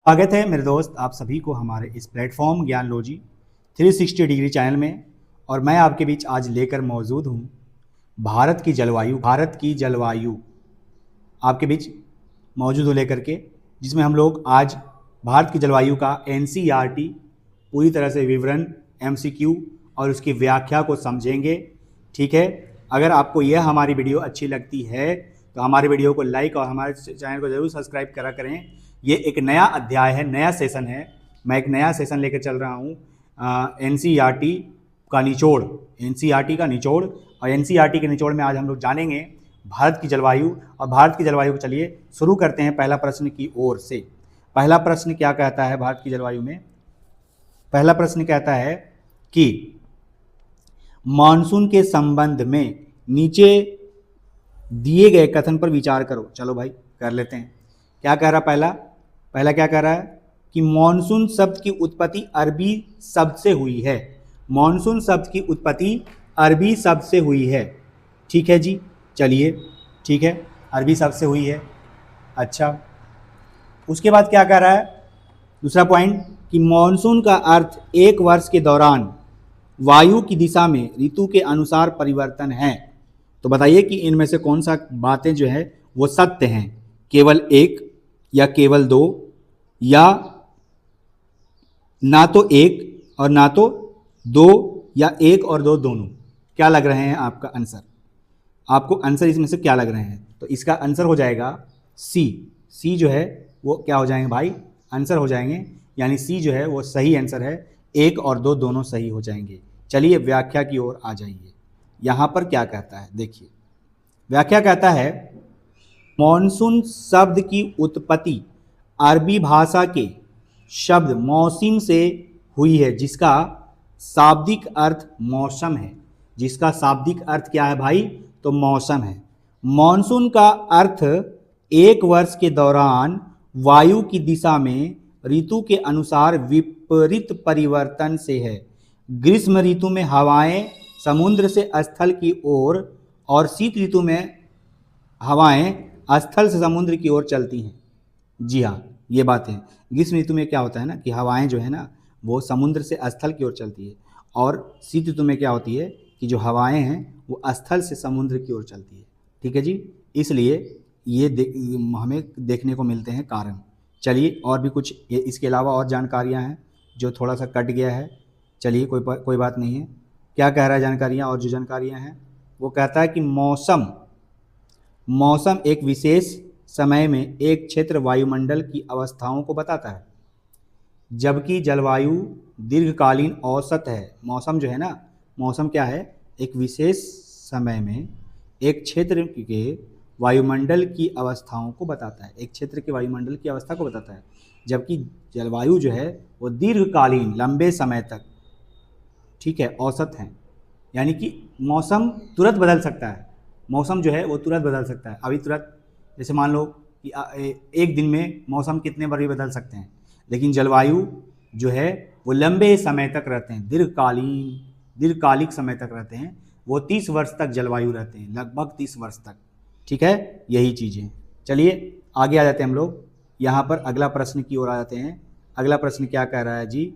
स्वागत है मेरे दोस्त आप सभी को हमारे इस प्लेटफॉर्म ज्ञानलॉजी 360 डिग्री चैनल में। और मैं आपके बीच आज लेकर मौजूद हूँ भारत की जलवायु आपके बीच मौजूद हूँ लेकर के, जिसमें हम लोग आज भारत की जलवायु का NCERT पूरी तरह से विवरण, MCQ और उसकी व्याख्या को समझेंगे। ठीक है, अगर आपको यह हमारी वीडियो अच्छी लगती है तो हमारे वीडियो को लाइक और हमारे चैनल को ज़रूर सब्सक्राइब करा करें। ये एक नया अध्याय है, नया सेशन है। मैं एक नया सेशन लेकर चल रहा हूँ NCERT का निचोड़, NCERT का निचोड़। और NCERT के निचोड़ में आज हम लोग जानेंगे भारत की जलवायु। और भारत की जलवायु को चलिए शुरू करते हैं पहला प्रश्न की ओर से। पहला प्रश्न क्या कहता है भारत की जलवायु में? पहला प्रश्न कहता है कि मानसून के संबंध में नीचे दिए गए कथन पर विचार करो। चलो भाई कर लेते हैं। क्या कह रहा पहला क्या कह रहा है कि मानसून शब्द की उत्पत्ति अरबी शब्द से हुई है। मानसून शब्द की उत्पत्ति अरबी शब्द से हुई है। ठीक है जी, चलिए ठीक है, अरबी शब्द से हुई है। अच्छा, उसके बाद क्या कह रहा है दूसरा पॉइंट कि मानसून का अर्थ एक वर्ष के दौरान वायु की दिशा में ऋतु के अनुसार परिवर्तन है। तो बताइए कि इनमें से कौन सा बातें जो है वो सत्य हैं? केवल एक या केवल दो, या ना तो एक और ना तो दो, या एक और दो दोनों? क्या लग रहे हैं आपका आंसर? आपको आंसर इसमें से क्या लग रहे हैं? तो इसका आंसर हो जाएगा सी जो है वो क्या हो जाएंगे भाई? आंसर हो जाएंगे, यानी सी जो है वो सही आंसर है। एक और दो दोनों सही हो जाएंगे। चलिए व्याख्या की ओर आ जाइए। यहाँ पर क्या कहता है देखिए, व्याख्या कहता है मॉनसून शब्द की उत्पत्ति अरबी भाषा के शब्द मौसम से हुई है, जिसका शाब्दिक अर्थ मौसम है। जिसका शाब्दिक अर्थ क्या है भाई? तो मौसम है। मॉनसून का अर्थ एक वर्ष के दौरान वायु की दिशा में ऋतु के अनुसार विपरीत परिवर्तन से है। ग्रीष्म ऋतु में हवाएं समुद्र से स्थल की ओर और शीत ऋतु में हवाएं स्थल से समुद्र की ओर चलती हैं। जी हाँ, ये बात है। ग्रीष्म ऋतु में क्या होता है ना कि हवाएं जो है ना वो समुद्र से स्थल की ओर चलती है, और शीत ऋतु में क्या होती है कि जो हवाएं हैं वो स्थल से समुद्र की ओर चलती है। ठीक है जी, इसलिए ये हमें देखने को मिलते हैं कारण। चलिए और भी कुछ इसके अलावा और जानकारियाँ हैं जो थोड़ा सा कट गया है। चलिए कोई बात नहीं है। क्या कह रहा है जानकारियाँ? और जो जानकारियाँ हैं वो कहता है कि मौसम एक विशेष समय में एक क्षेत्र वायुमंडल की अवस्थाओं को बताता है, जबकि जलवायु दीर्घकालीन औसत है। मौसम जो है ना, मौसम क्या है? एक विशेष समय में एक क्षेत्र के वायुमंडल की अवस्थाओं को बताता है, एक क्षेत्र के वायुमंडल की अवस्था को बताता है, जबकि जलवायु जो है वो दीर्घकालीन लंबे समय तक, ठीक है, औसत है। यानी कि मौसम तुरंत बदल सकता है। मौसम जो है वो तुरंत बदल सकता है। अभी तुरंत जैसे मान लो कि एक दिन में मौसम कितने बार भी बदल सकते हैं, लेकिन जलवायु जो है वो लंबे समय तक रहते हैं, दीर्घकालिक समय तक रहते हैं। वो 30 वर्ष तक जलवायु रहते हैं, लगभग 30 वर्ष तक। ठीक है, यही चीज़ें। चलिए आगे आ जाते हैं हम लोग। यहाँ पर अगला प्रश्न की ओर आ जाते हैं। अगला प्रश्न क्या कह रहा है जी?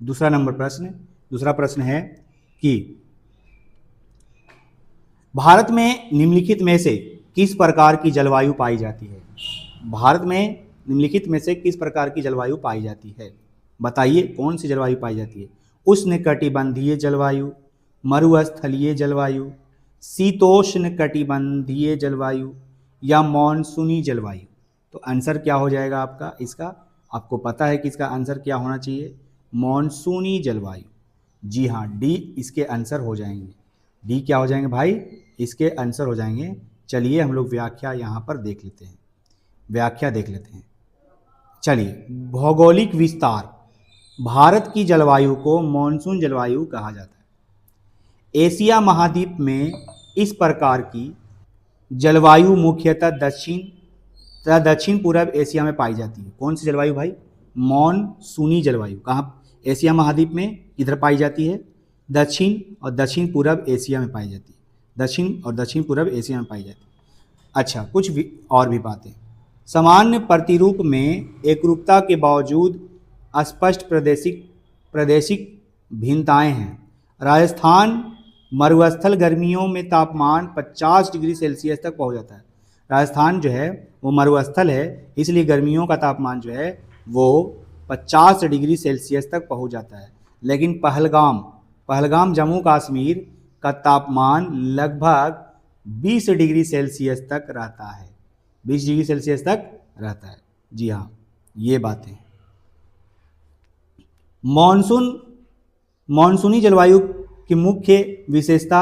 दूसरा प्रश्न है कि भारत में निम्नलिखित में से किस प्रकार की जलवायु पाई जाती है? भारत में निम्नलिखित में से किस प्रकार की जलवायु पाई जाती है? बताइए कौन सी जलवायु पाई जाती है? उष्णकटिबंधीय जलवायु, मरुस्थलीय जलवायु, शीतोष्ण कटिबंधीय जलवायु, या मॉनसूनी जलवायु? तो आंसर क्या हो जाएगा आपका इसका? आपको पता है कि इसका आंसर क्या होना चाहिए? मॉनसूनी जलवायु। जी हाँ, डी इसके आंसर हो जाएंगे। डी क्या हो जाएंगे भाई? इसके आंसर हो जाएंगे। चलिए हम लोग व्याख्या यहाँ पर देख लेते हैं। व्याख्या देख लेते हैं। चलिए, भौगोलिक विस्तार। भारत की जलवायु को मॉनसून जलवायु कहा जाता है। एशिया महाद्वीप में इस प्रकार की जलवायु मुख्यतः दक्षिण पूर्व एशिया में पाई जाती है। कौन सी जलवायु भाई? मॉनसूनी जलवायु। कहाँ? एशिया महाद्वीप में किधर पाई जाती है? दक्षिण और दक्षिण पूर्व एशिया में पाई जाती है। दक्षिण और दक्षिण पूर्व एशिया में पाई जाती है। अच्छा, कुछ और भी बातें। सामान्य प्रतिरूप में एकरूपता के बावजूद स्पष्ट प्रादेशिक भिन्नताएं हैं। राजस्थान मरुस्थल गर्मियों में तापमान 50 डिग्री सेल्सियस तक पहुंच जाता है। राजस्थान जो है वो मरुस्थल है, इसलिए गर्मियों का तापमान जो है वो 50 डिग्री सेल्सियस तक पहुंच जाता है। लेकिन पहलगाम जम्मू कश्मीर का तापमान लगभग 20 डिग्री सेल्सियस तक रहता है। 20 डिग्री सेल्सियस तक रहता है। जी हाँ, ये बातें। मानसूनी जलवायु की मुख्य विशेषता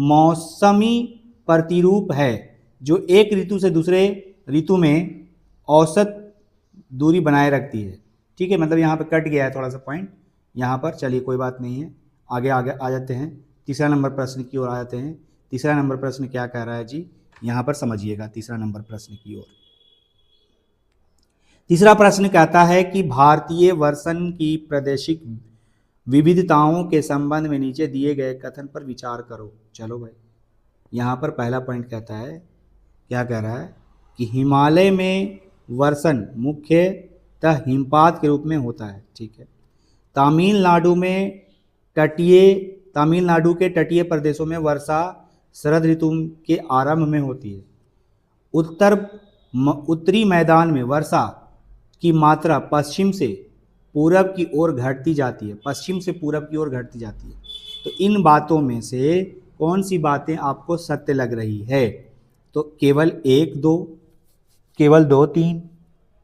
मौसमी प्रतिरूप है, जो एक ऋतु से दूसरे ऋतु में औसत दूरी बनाए रखती है। ठीक है, मतलब यहाँ पे कट गया है थोड़ा सा पॉइंट यहाँ पर, चलिए कोई बात नहीं है, आगे आ जाते हैं। तीसरा नंबर प्रश्न की ओर आ जाते हैं। तीसरा नंबर प्रश्न क्या कह रहा है जी, यहाँ पर समझिएगा तीसरा नंबर प्रश्न की ओर। तीसरा प्रश्न कहता है कि भारतीय वर्षन की प्रादेशिक विविधताओं के संबंध में नीचे दिए गए कथन पर विचार करो। चलो भाई, यहाँ पर पहला पॉइंट कहता है, क्या कह रहा है कि हिमालय में वर्षन मुख्यतः हिमपात के रूप में होता है। ठीक है, तमिलनाडु के तटीय प्रदेशों में वर्षा शरद ऋतु के आरंभ में होती है। उत्तरी मैदान में वर्षा की मात्रा पश्चिम से पूरब की ओर घटती जाती है। पश्चिम से पूरब की ओर घटती जाती है। तो इन बातों में से कौन सी बातें आपको सत्य लग रही है? तो केवल 1, 2, केवल 2, 3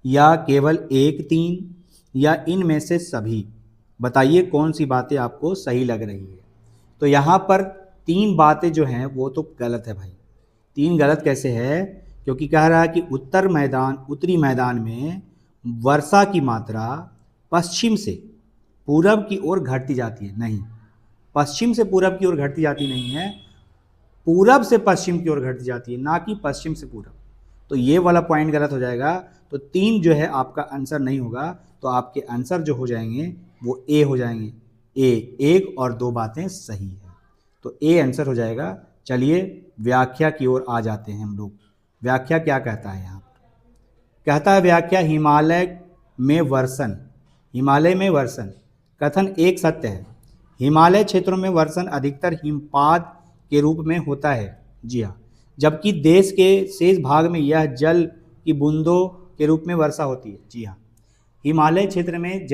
या केवल 1, 3 या इनमें से सभी? बताइए कौन सी बातें आपको सही लग रही है। तो यहाँ पर 3 बातें जो हैं वो तो गलत है भाई। 3 गलत कैसे है? क्योंकि कह रहा है कि उत्तरी मैदान में वर्षा की मात्रा पश्चिम से पूरब की ओर घटती जाती है। नहीं, पश्चिम से पूरब की ओर घटती जाती नहीं है, पूरब से पश्चिम की ओर घटती जाती है, ना कि पश्चिम से पूरब। तो ये वाला पॉइंट गलत हो जाएगा। तो 3 जो है आपका आंसर नहीं होगा। तो आपके आंसर जो हो जाएंगे वो ए हो जाएंगे। ए, 1 और 2 बातें सही है, तो ए आंसर हो जाएगा। चलिए व्याख्या की ओर आ जाते हैं हम लोग। व्याख्या क्या कहता है यहाँ पर? कहता है व्याख्या, हिमालय में वर्षन कथन एक सत्य है। हिमालय क्षेत्रों में वर्षन अधिकतर हिमपात के रूप में होता है। जी हाँ, जबकि देश के शेष भाग में यह जल की बूंदों के रूप में वर्षा होती है। जी हाँ, हिमालय क्षेत्र में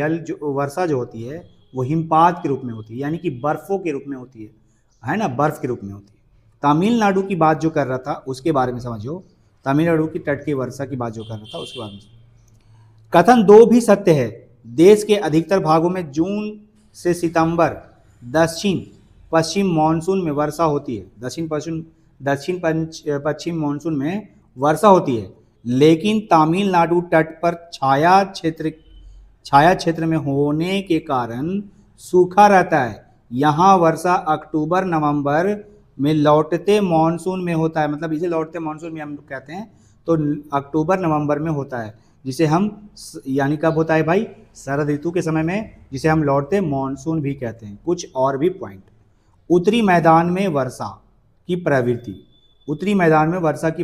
वर्षा जो होती है वो हिमपात के रूप में होती है, यानी कि बर्फ़ों के रूप में होती है ना, बर्फ़ के रूप में होती है। तमिलनाडु की बात जो कर रहा था उसके बारे में समझो, तमिलनाडु की तट की वर्षा की बात जो कर रहा था उसके बारे में। कथन 2 भी सत्य है। देश के अधिकतर भागों में जून से सितंबर दक्षिण पश्चिम मानसून में वर्षा होती है। दक्षिण पश्चिम मानसून में वर्षा होती है, लेकिन तमिलनाडु तट पर छाया क्षेत्र में होने के कारण सूखा रहता है। यहाँ वर्षा अक्टूबर नवंबर में लौटते मानसून में होता है। मतलब इसे लौटते मानसून में हम लोग कहते हैं, तो अक्टूबर नवंबर में होता है, जिसे हम यानी कब होता है भाई? शरद ऋतु के समय में, जिसे हम लौटते मानसून भी कहते हैं। कुछ और भी पॉइंट। उत्तरी मैदान में वर्षा की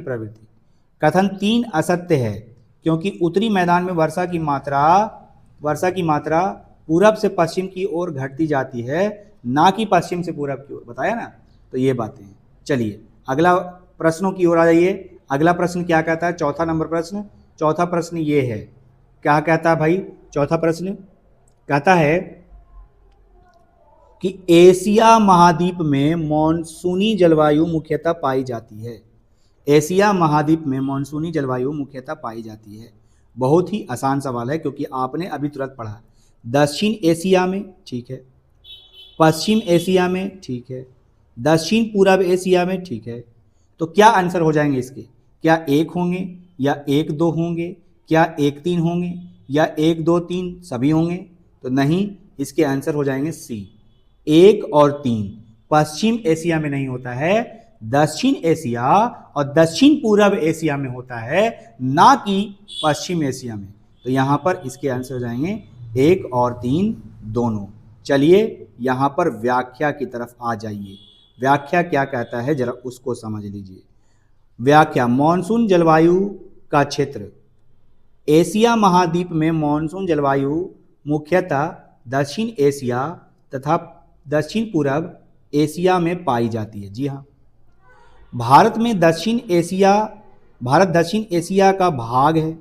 प्रवृत्ति। कथन 3 असत्य है, क्योंकि उत्तरी मैदान में वर्षा की मात्रा पूरब से पश्चिम की ओर घटती जाती है, ना कि पश्चिम से पूरब की ओर। बताया ना, तो ये बातें हैं। चलिए अगला प्रश्नों की ओर आ जाइए। अगला प्रश्न क्या कहता है? चौथा नंबर प्रश्न। चौथा प्रश्न ये है, क्या कहता है भाई? चौथा प्रश्न कहता है कि एशिया महाद्वीप में मानसूनी जलवायु मुख्यतः पाई जाती है। एशिया महाद्वीप में मानसूनी जलवायु मुख्यतः पाई जाती है। बहुत ही आसान सवाल है, क्योंकि आपने अभी तुरंत पढ़ा। दक्षिण एशिया में, ठीक है, पश्चिम एशिया में, ठीक है, दक्षिण पूर्व एशिया में, ठीक है। तो क्या आंसर हो जाएंगे इसके? क्या 1 होंगे या 1, 2 होंगे? क्या 1, 3 होंगे या 1, 2, 3 सभी होंगे? तो नहीं, इसके आंसर हो जाएंगे सी, 1 और 3। पश्चिम एशिया में नहीं होता है, दक्षिण एशिया और दक्षिण पूर्व एशिया में होता है, ना कि पश्चिम एशिया में। तो यहाँ पर इसके आंसर हो जाएंगे 1 और 3 दोनों। चलिए यहाँ पर व्याख्या की तरफ आ जाइए। व्याख्या क्या कहता है जरा उसको समझ लीजिए। व्याख्या, मानसून जलवायु का क्षेत्र एशिया महाद्वीप में मॉनसून जलवायु मुख्यतः दक्षिण एशिया तथा दक्षिण पूर्व एशिया में पाई जाती है। जी हाँ, भारत दक्षिण एशिया का भाग है।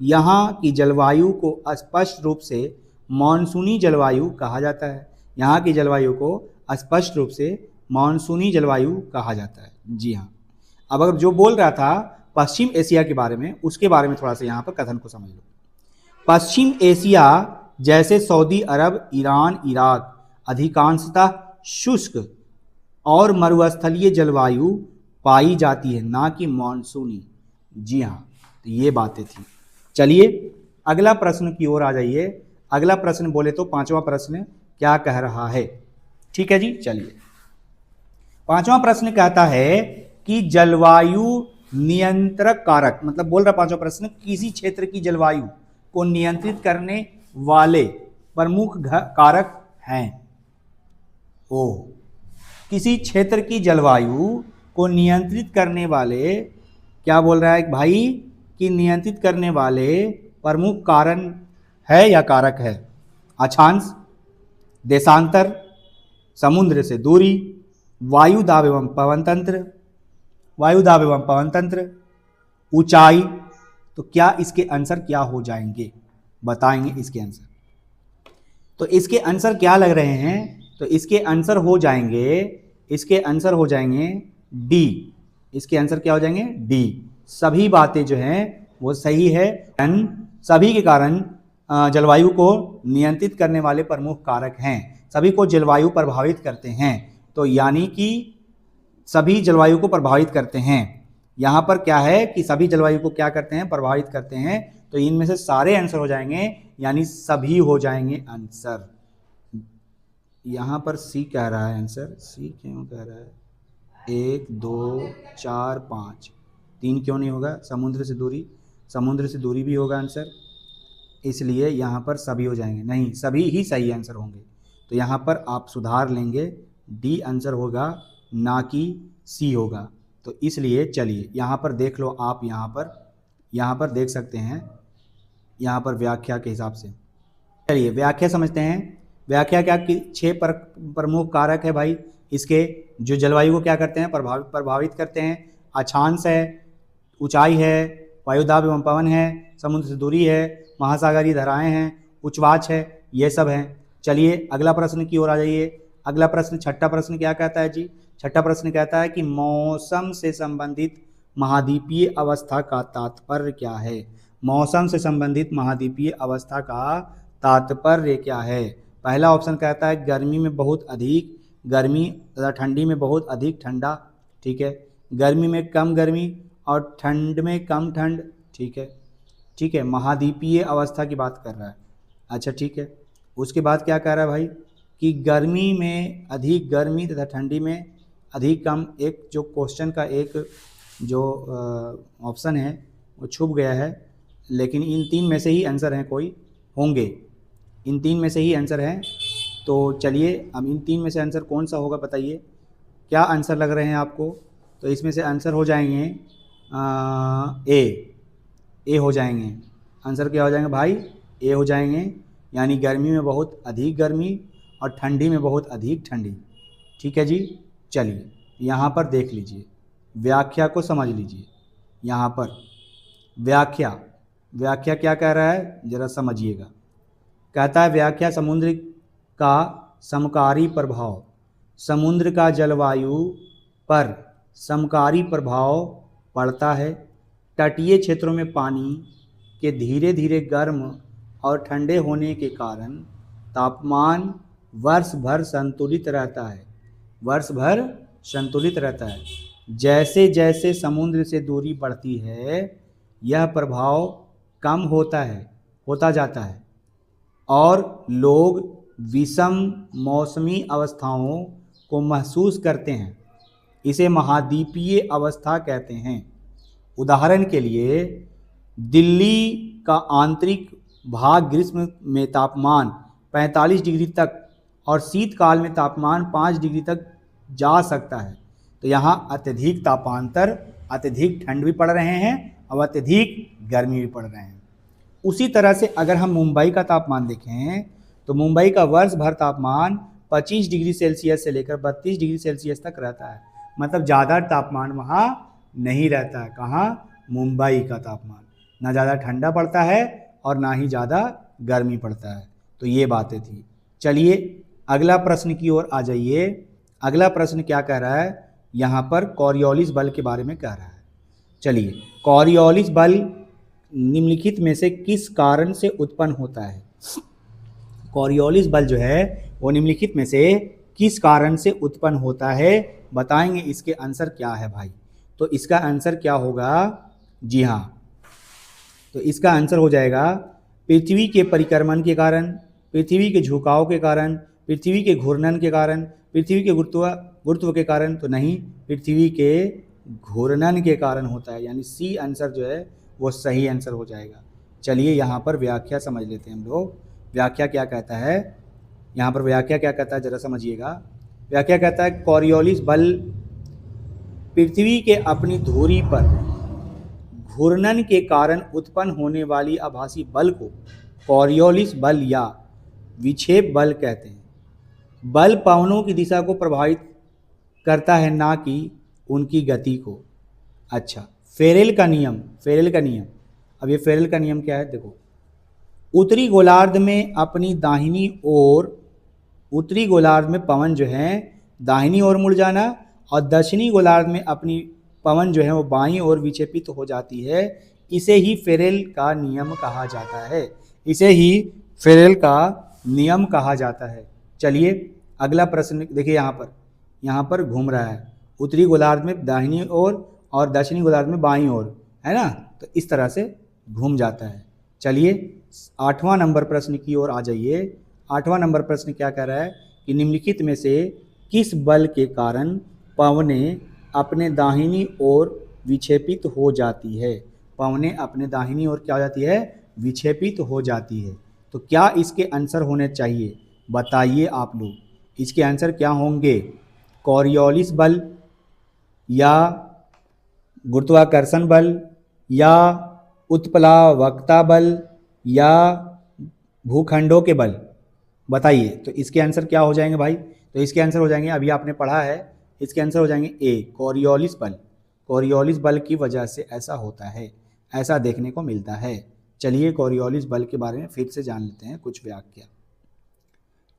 यहाँ की जलवायु को स्पष्ट रूप से मानसूनी जलवायु कहा जाता है। यहाँ की जलवायु को स्पष्ट रूप से मानसूनी जलवायु कहा जाता है। जी हाँ, अब अगर जो बोल रहा था पश्चिम एशिया के बारे में, उसके बारे में थोड़ा सा यहाँ पर कथन को समझ लो। पश्चिम एशिया जैसे सऊदी अरब, ईरान, इराक अधिकांशतः शुष्क और मरुस्थलीय जलवायु पाई जाती है, ना कि मानसूनी। जी हाँ, तो ये बातें थी। चलिए अगला प्रश्न की ओर आ जाइए। अगला प्रश्न बोले तो पांचवा प्रश्न क्या कह रहा है। ठीक है जी, चलिए पांचवा प्रश्न कहता है कि जलवायु नियंत्रक कारक, मतलब बोल रहा पांचवा प्रश्न किसी क्षेत्र की जलवायु को नियंत्रित करने वाले प्रमुख कारक हैं। ओ, किसी क्षेत्र की जलवायु को नियंत्रित करने वाले, क्या बोल रहा है भाई, कि नियंत्रित करने वाले प्रमुख कारण है या कारक है। अक्षांश, देशांतर, समुद्र से दूरी, वायु दाब एवं पवन तंत्र, ऊंचाई। तो क्या इसके आंसर क्या हो जाएंगे, बताएंगे इसके आंसर। तो इसके आंसर क्या लग रहे हैं, तो इसके आंसर हो जाएंगे डी। इसके आंसर क्या हो जाएंगे, डी। सभी बातें जो हैं वो सही है। सभी के कारण जलवायु को नियंत्रित करने वाले प्रमुख कारक हैं, सभी को जलवायु प्रभावित करते हैं। तो यानी कि सभी जलवायु को प्रभावित करते हैं। यहाँ पर क्या है कि सभी जलवायु को क्या करते हैं, प्रभावित करते हैं। तो इनमें से सारे आंसर हो जाएंगे, यानी सभी हो जाएंगे आंसर। यहाँ पर सी कह रहा है आंसर, सी क्यों कह रहा है, 1 2 4 5, 3 क्यों नहीं होगा, समुद्र से दूरी भी होगा आंसर, इसलिए यहाँ पर सभी हो जाएंगे। नहीं, सभी ही सही आंसर होंगे। तो यहाँ पर आप सुधार लेंगे, डी आंसर होगा, ना कि सी होगा। तो इसलिए चलिए यहाँ पर देख लो आप, यहाँ पर देख सकते हैं, यहाँ पर व्याख्या के हिसाब से। चलिए व्याख्या समझते हैं। व्याख्या क्या, 6 प्रमुख कारक है भाई इसके, जो जलवायु को क्या करते हैं, प्रभावित करते हैं। अक्षांश है, ऊंचाई है, वायुदाब एवं पवन है, समुद्र से दूरी है, महासागरीय धाराएं हैं, उच्चवाच है, ये सब हैं। चलिए अगला प्रश्न की ओर आ जाइए। अगला प्रश्न, छठा प्रश्न क्या कहता है जी। छठा प्रश्न कहता है कि मौसम से संबंधित महाद्वीपीय अवस्था का तात्पर्य क्या है। मौसम से संबंधित महाद्वीपीय अवस्था का तात्पर्य क्या है। पहला ऑप्शन कहता है गर्मी में बहुत अधिक गर्मी तथा ठंडी में बहुत अधिक ठंडा। ठीक है, गर्मी में कम गर्मी और ठंड में कम ठंड। ठीक है, महाद्वीपीय अवस्था की बात कर रहा है। अच्छा ठीक है, उसके बाद क्या कह रहा है भाई कि गर्मी में अधिक गर्मी तथा ठंडी में अधिक कम। एक जो क्वेश्चन का एक जो ऑप्शन है वो छुप गया है, लेकिन इन 3 में से ही आंसर हैं, कोई होंगे, इन 3 में से ही आंसर हैं। तो चलिए अब इन 3 में से आंसर कौन सा होगा बताइए, क्या आंसर लग रहे हैं आपको। तो इसमें से आंसर हो जाएंगे ए हो जाएंगे। आंसर क्या हो जाएंगे भाई, ए हो जाएंगे, यानी गर्मी में बहुत अधिक गर्मी और ठंडी में बहुत अधिक ठंडी। ठीक है जी, चलिए यहाँ पर देख लीजिए, व्याख्या को समझ लीजिए। यहाँ पर व्याख्या क्या कह रहा है, जरा समझिएगा। कहता है व्याख्या, समुद्र का समकारी प्रभाव, समुद्र का जलवायु पर समकारी प्रभाव पड़ता है। तटीय क्षेत्रों में पानी के धीरे धीरे गर्म और ठंडे होने के कारण तापमान वर्ष भर संतुलित रहता है। जैसे जैसे समुद्र से दूरी बढ़ती है यह प्रभाव कम होता जाता है और लोग विषम मौसमी अवस्थाओं को महसूस करते हैं। इसे महाद्वीपीय अवस्था कहते हैं। उदाहरण के लिए दिल्ली का आंतरिक भाग ग्रीष्म में तापमान 45 डिग्री तक और शीतकाल में तापमान 5 डिग्री तक जा सकता है। तो यहाँ अत्यधिक तापांतर, अत्यधिक ठंड भी पड़ रहे हैं और अत्यधिक गर्मी भी पड़ रहे हैं। उसी तरह से अगर हम मुंबई का तापमान देखें तो मुंबई का वर्ष भर तापमान 25 डिग्री सेल्सियस से लेकर 32 डिग्री सेल्सियस तक रहता है। मतलब ज़्यादा तापमान वहाँ नहीं रहता है। कहाँ? मुंबई का तापमान ना ज़्यादा ठंडा पड़ता है और ना ही ज़्यादा गर्मी पड़ता है। तो ये बातें थी। चलिए अगला प्रश्न की ओर आ जाइए। अगला प्रश्न क्या कह रहा है? यहाँ पर कॉरियोलिस बल के बारे में कह रहा है। चलिए, कॉरियोलिस बल निम्नलिखित में से किस कारण से उत्पन्न होता है? कॉरियोलिस बल जो है वो निम्नलिखित में से किस कारण से उत्पन्न होता है? बताएंगे इसके आंसर क्या है भाई। तो इसका आंसर क्या होगा? जी हाँ, तो इसका आंसर हो जाएगा पृथ्वी के परिक्रमण के कारण, पृथ्वी के झुकाव के कारण, पृथ्वी के घूर्णन के कारण, पृथ्वी के गुरुत्व के कारण। तो नहीं, पृथ्वी के घूर्णन के कारण होता है। यानी सी आंसर जो है वो सही आंसर हो जाएगा। चलिए यहाँ पर व्याख्या समझ लेते हैं हम लोग। व्याख्या क्या कहता है? यहाँ पर व्याख्या क्या कहता है जरा समझिएगा। व्याख्या कहता है कॉरियोलिस बल पृथ्वी के अपनी धुरी पर घूर्णन के कारण उत्पन्न होने वाली आभासी बल को कॉरियोलिस बल या विक्षेप बल कहते हैं। बल पवनों की दिशा को प्रभावित करता है, ना कि उनकी गति को। अच्छा, फेरेल का नियम। फेरेल का नियम, अब ये फेरेल का नियम क्या है? देखो, उत्तरी गोलार्ध में अपनी दाहिनी ओर, उत्तरी गोलार्ध में पवन जो है दाहिनी ओर मुड़ जाना और दक्षिणी गोलार्ध में अपनी पवन जो है वो बाईं ओर विक्षेपित हो जाती है। इसे ही फेरेल का नियम कहा जाता है। इसे ही फेरेल का नियम कहा जाता है। चलिए अगला प्रश्न देखिए। यहाँ पर घूम रहा है, उत्तरी गोलार्ध में दाहिनी ओर और दक्षिणी गोलार्ध में बाईं ओर, है ना? तो इस तरह से घूम जाता है। चलिए 8वां नंबर प्रश्न की ओर आ जाइए। 8वां नंबर प्रश्न क्या कह रहा है कि निम्नलिखित में से किस बल के कारण पवनें अपने दाहिनी ओर विक्षेपित हो जाती है? पवनें अपने दाहिनी ओर क्या हो जाती है? विक्षेपित हो जाती है। तो क्या इसके आंसर होने चाहिए? बताइए आप लोग, इसके आंसर क्या होंगे? कॉरियोलिस बल या गुरुत्वाकर्षण बल या उत्प्लावकता बल या भूखंडों के बल? बताइए। तो इसके आंसर क्या हो जाएंगे भाई? तो इसके आंसर हो जाएंगे, अभी आपने पढ़ा है, इसके आंसर हो जाएंगे ए, कॉरियोलिस बल। कॉरियोलिस बल की वजह से ऐसा होता है, ऐसा देखने को मिलता है। चलिए कॉरियोलिस बल के बारे में फिर से जान लेते हैं कुछ व्याख्या।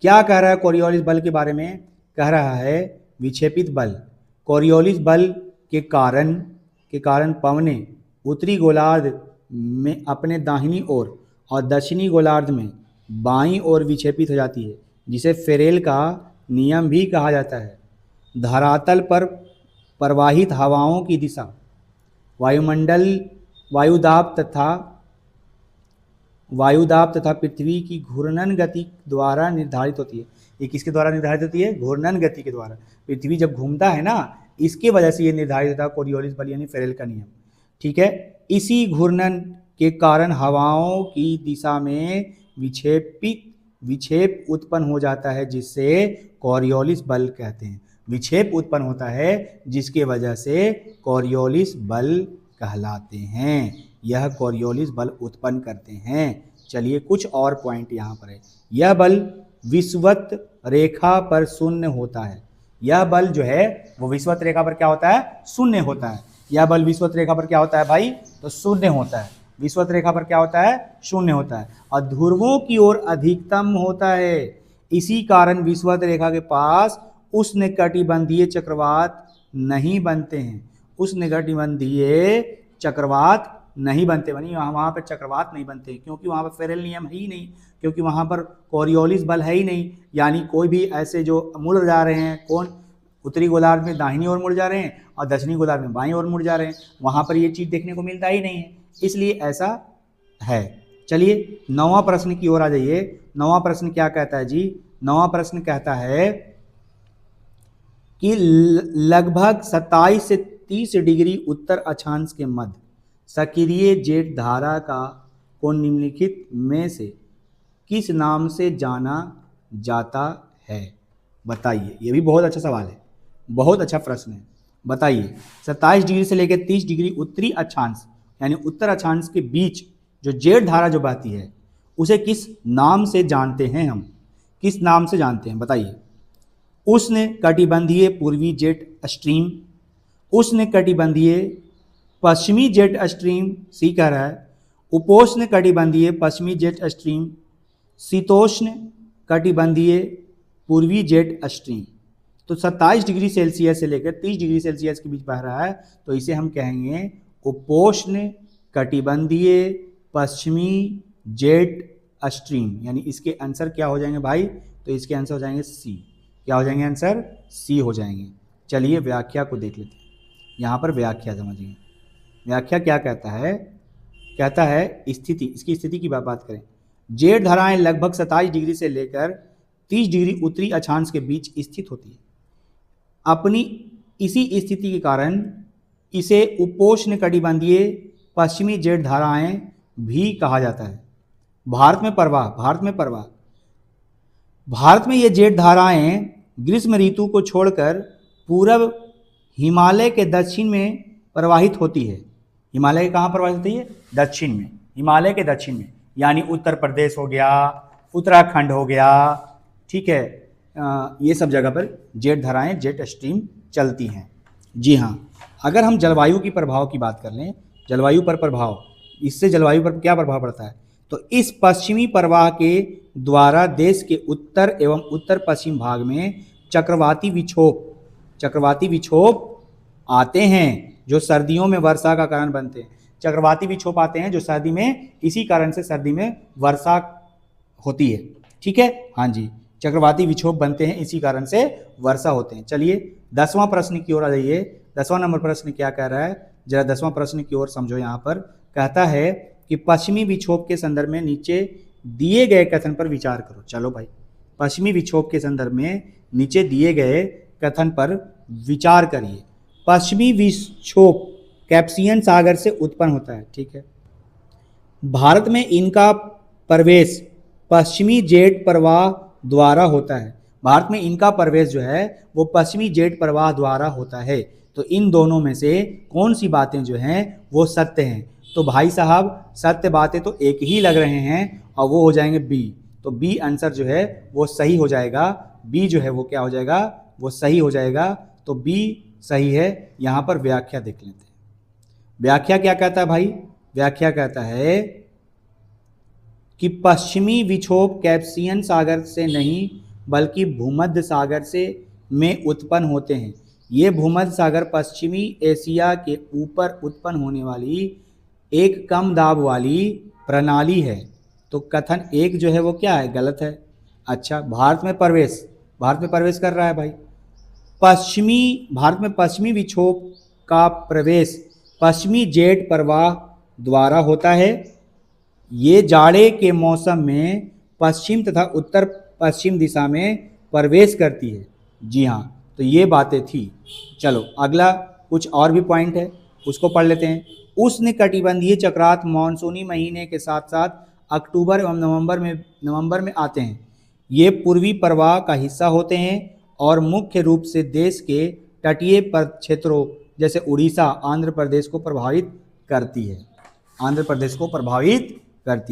क्या कह रहा है कॉरियोलिस बल के बारे में? कह रहा है विक्षेपित बल। कॉरियोलिस बल के कारण पवनें उत्तरी गोलार्ध में अपने दाहिनी ओर और दक्षिणी गोलार्ध में बाईं ओर विक्षेपित हो जाती है, जिसे फेरेल का नियम भी कहा जाता है। धरातल पर प्रवाहित हवाओं की दिशा वायुमंडल, वायुदाब तथा पृथ्वी की घूर्णन गति द्वारा निर्धारित होती है। ये किसके द्वारा निर्धारित होती है? घूर्णन गति के द्वारा। पृथ्वी जब घूमता है ना, इसके वजह से ये निर्धारित होता है कॉरियोलिस बल यानी फेरेल का नियम। ठीक है, इसी घूर्णन के कारण हवाओं की दिशा में विक्षेप उत्पन्न हो जाता है, जिससे कॉरियोलिस बल कहते हैं। विक्षेप उत्पन्न होता है जिसके वजह से कॉरियोलिस बल कहलाते हैं। यह कॉरियोलिस बल उत्पन्न करते हैं। चलिए कुछ और पॉइंट यहाँ पर है। यह बल विषुवत रेखा पर शून्य होता है। यह बल जो है वो विषुवत रेखा पर क्या होता है? शून्य होता है। यह बल विषुवत रेखा पर क्या होता है भाई? तो शून्य होता है। विषुवत रेखा पर क्या होता है? शून्य होता है और ध्रुवों की ओर अधिकतम होता है। इसी कारण विषुवत रेखा के पास उष्णकटिबंधीय चक्रवात नहीं बनते हैं। उष्णकटिबंधीय चक्रवात नहीं बनते, वहाँ पर चक्रवात नहीं बनते, क्योंकि वहाँ पर फेरेल नियम है ही नहीं, क्योंकि वहाँ पर कॉरियोलिस बल है ही नहीं। यानी कोई भी ऐसे जो मुड़ जा रहे हैं, कौन? उत्तरी गोलार्ध में दाहिनी ओर मुड़ जा रहे हैं और दक्षिणी गोलार्ध में बाईं ओर मुड़ जा रहे हैं, वहाँ पर ये चीज़ देखने को मिलता ही नहीं है, इसलिए ऐसा है। चलिए 9वां प्रश्न की ओर आ जाइए। 9वां प्रश्न क्या कहता है जी? 9वां प्रश्न कहता है कि लगभग 27 से 30 डिग्री उत्तर अक्षांश के मध्य सक्रिय जेट धारा को निम्नलिखित में से किस नाम से जाना जाता है? बताइए। ये भी बहुत अच्छा सवाल है, बहुत अच्छा प्रश्न है। बताइए। 27 डिग्री से लेकर 30 डिग्री उत्तरी अक्षांश यानी उत्तर अक्षांश के बीच जो जेठ धारा जो बहती है उसे किस नाम से जानते हैं हम, किस नाम से जानते हैं बताइए। उष्ण कटिबंधीय पूर्वी जेट स्ट्रीम, उष्ण कटिबंधीय पश्चिमी जेट स्ट्रीम सी कह रहा है, उपोष्ण कटिबंधीय पश्चिमी जेट स्ट्रीम, शीतोष्ण कटिबंधीय पूर्वी जेट स्ट्रीम। तो 27 डिग्री सेल्सियस से लेकर 30 डिग्री सेल्सियस के बीच बह रहा है, तो इसे हम कहेंगे उपोष्ण कटिबंधीय पश्चिमी जेट स्ट्रीम। यानी इसके आंसर क्या हो जाएंगे भाई, तो इसके आंसर हो जाएंगे सी। क्या हो जाएंगे आंसर, सी हो जाएंगे। चलिए व्याख्या को देख लेते हैं। यहाँ पर व्याख्या समझिए, व्याख्या क्या कहता है, कहता है स्थिति, इसकी स्थिति की बात करें। जेठ धाराएं लगभग 27 डिग्री से लेकर 30 डिग्री उत्तरी अक्षांश के बीच स्थित होती है। अपनी इसी स्थिति के कारण इसे उपोष्ण कटिबंधीय पश्चिमी जेठ धाराएं भी कहा जाता है। भारत में प्रवाह, भारत में ये जेठ धाराएं ग्रीष्म ऋतु को छोड़कर पूर्व हिमालय के दक्षिण में प्रवाहित होती है। हिमालय के कहाँ प्रवाहित होती है, दक्षिण में, हिमालय के दक्षिण में, यानी उत्तर प्रदेश हो गया, उत्तराखंड हो गया, ठीक है, ये सब जगह पर जेठ धाराएं, जेट स्ट्रीम चलती हैं। जी हाँ, अगर हम जलवायु की प्रभाव की बात कर लें, जलवायु पर प्रभाव, इससे जलवायु पर क्या प्रभाव पड़ता है, तो इस पश्चिमी प्रवाह के द्वारा देश के उत्तर एवं उत्तर पश्चिम भाग में चक्रवाती विक्षोभ आते हैं जो सर्दियों में वर्षा का कारण बनते हैं। चक्रवाती विक्षोभ आते हैं जो सर्दी में, इसी कारण से सर्दी में वर्षा होती है, ठीक है, हाँ जी, चक्रवाती विक्षोभ बनते हैं, इसी कारण से वर्षा होते हैं। चलिए 10वां प्रश्न की ओर आ जाइए। 10वां नंबर प्रश्न क्या कह रहा है, जरा 10वां प्रश्न की ओर समझो। यहाँ पर कहता है कि पश्चिमी विक्षोभ के संदर्भ में नीचे दिए गए कथन पर विचार करो। चलो भाई, पश्चिमी विक्षोभ के संदर्भ में नीचे दिए गए कथन पर विचार करिए। पश्चिमी विक्षोभ कैस्पियन सागर से उत्पन्न होता है, ठीक है। भारत में इनका प्रवेश पश्चिमी जेट प्रवाह द्वारा होता है। भारत में इनका प्रवेश जो है वो पश्चिमी जेट प्रवाह द्वारा होता है। तो इन दोनों में से कौन सी बातें जो हैं वो सत्य हैं, तो भाई साहब सत्य बातें तो एक ही लग रहे हैं और वो हो जाएंगे बी। तो बी आंसर जो है वो सही हो जाएगा, बी जो है वो क्या हो जाएगा, वो सही हो जाएगा। तो बी सही है। यहाँ पर व्याख्या देख लेते हैं। व्याख्या क्या कहता है भाई, व्याख्या कहता है कि पश्चिमी विक्षोभ कैस्पियन सागर से नहीं बल्कि भूमध्य सागर से में उत्पन्न होते हैं। ये भूमध्य सागर पश्चिमी एशिया के ऊपर उत्पन्न होने वाली एक कम दाब वाली प्रणाली है। तो कथन एक जो है वो क्या है, गलत है। अच्छा, भारत में प्रवेश कर रहा है भाई। भारत में पश्चिमी विक्षोभ का प्रवेश पश्चिमी जेट प्रवाह द्वारा होता है। ये जाड़े के मौसम में पश्चिम तथा उत्तर पश्चिम दिशा में प्रवेश करती है। जी हाँ, तो ये बातें थी। चलो अगला कुछ और भी पॉइंट है, उसको पढ़ लेते हैं। उष्ण कटिबंधीय चक्रवात मानसूनी महीने के साथ साथ अक्टूबर एवं नवंबर में आते हैं। ये पूर्वी प्रवाह का हिस्सा होते हैं और मुख्य रूप से देश के तटीय क्षेत्रों जैसे उड़ीसा, आंध्र प्रदेश को प्रभावित करती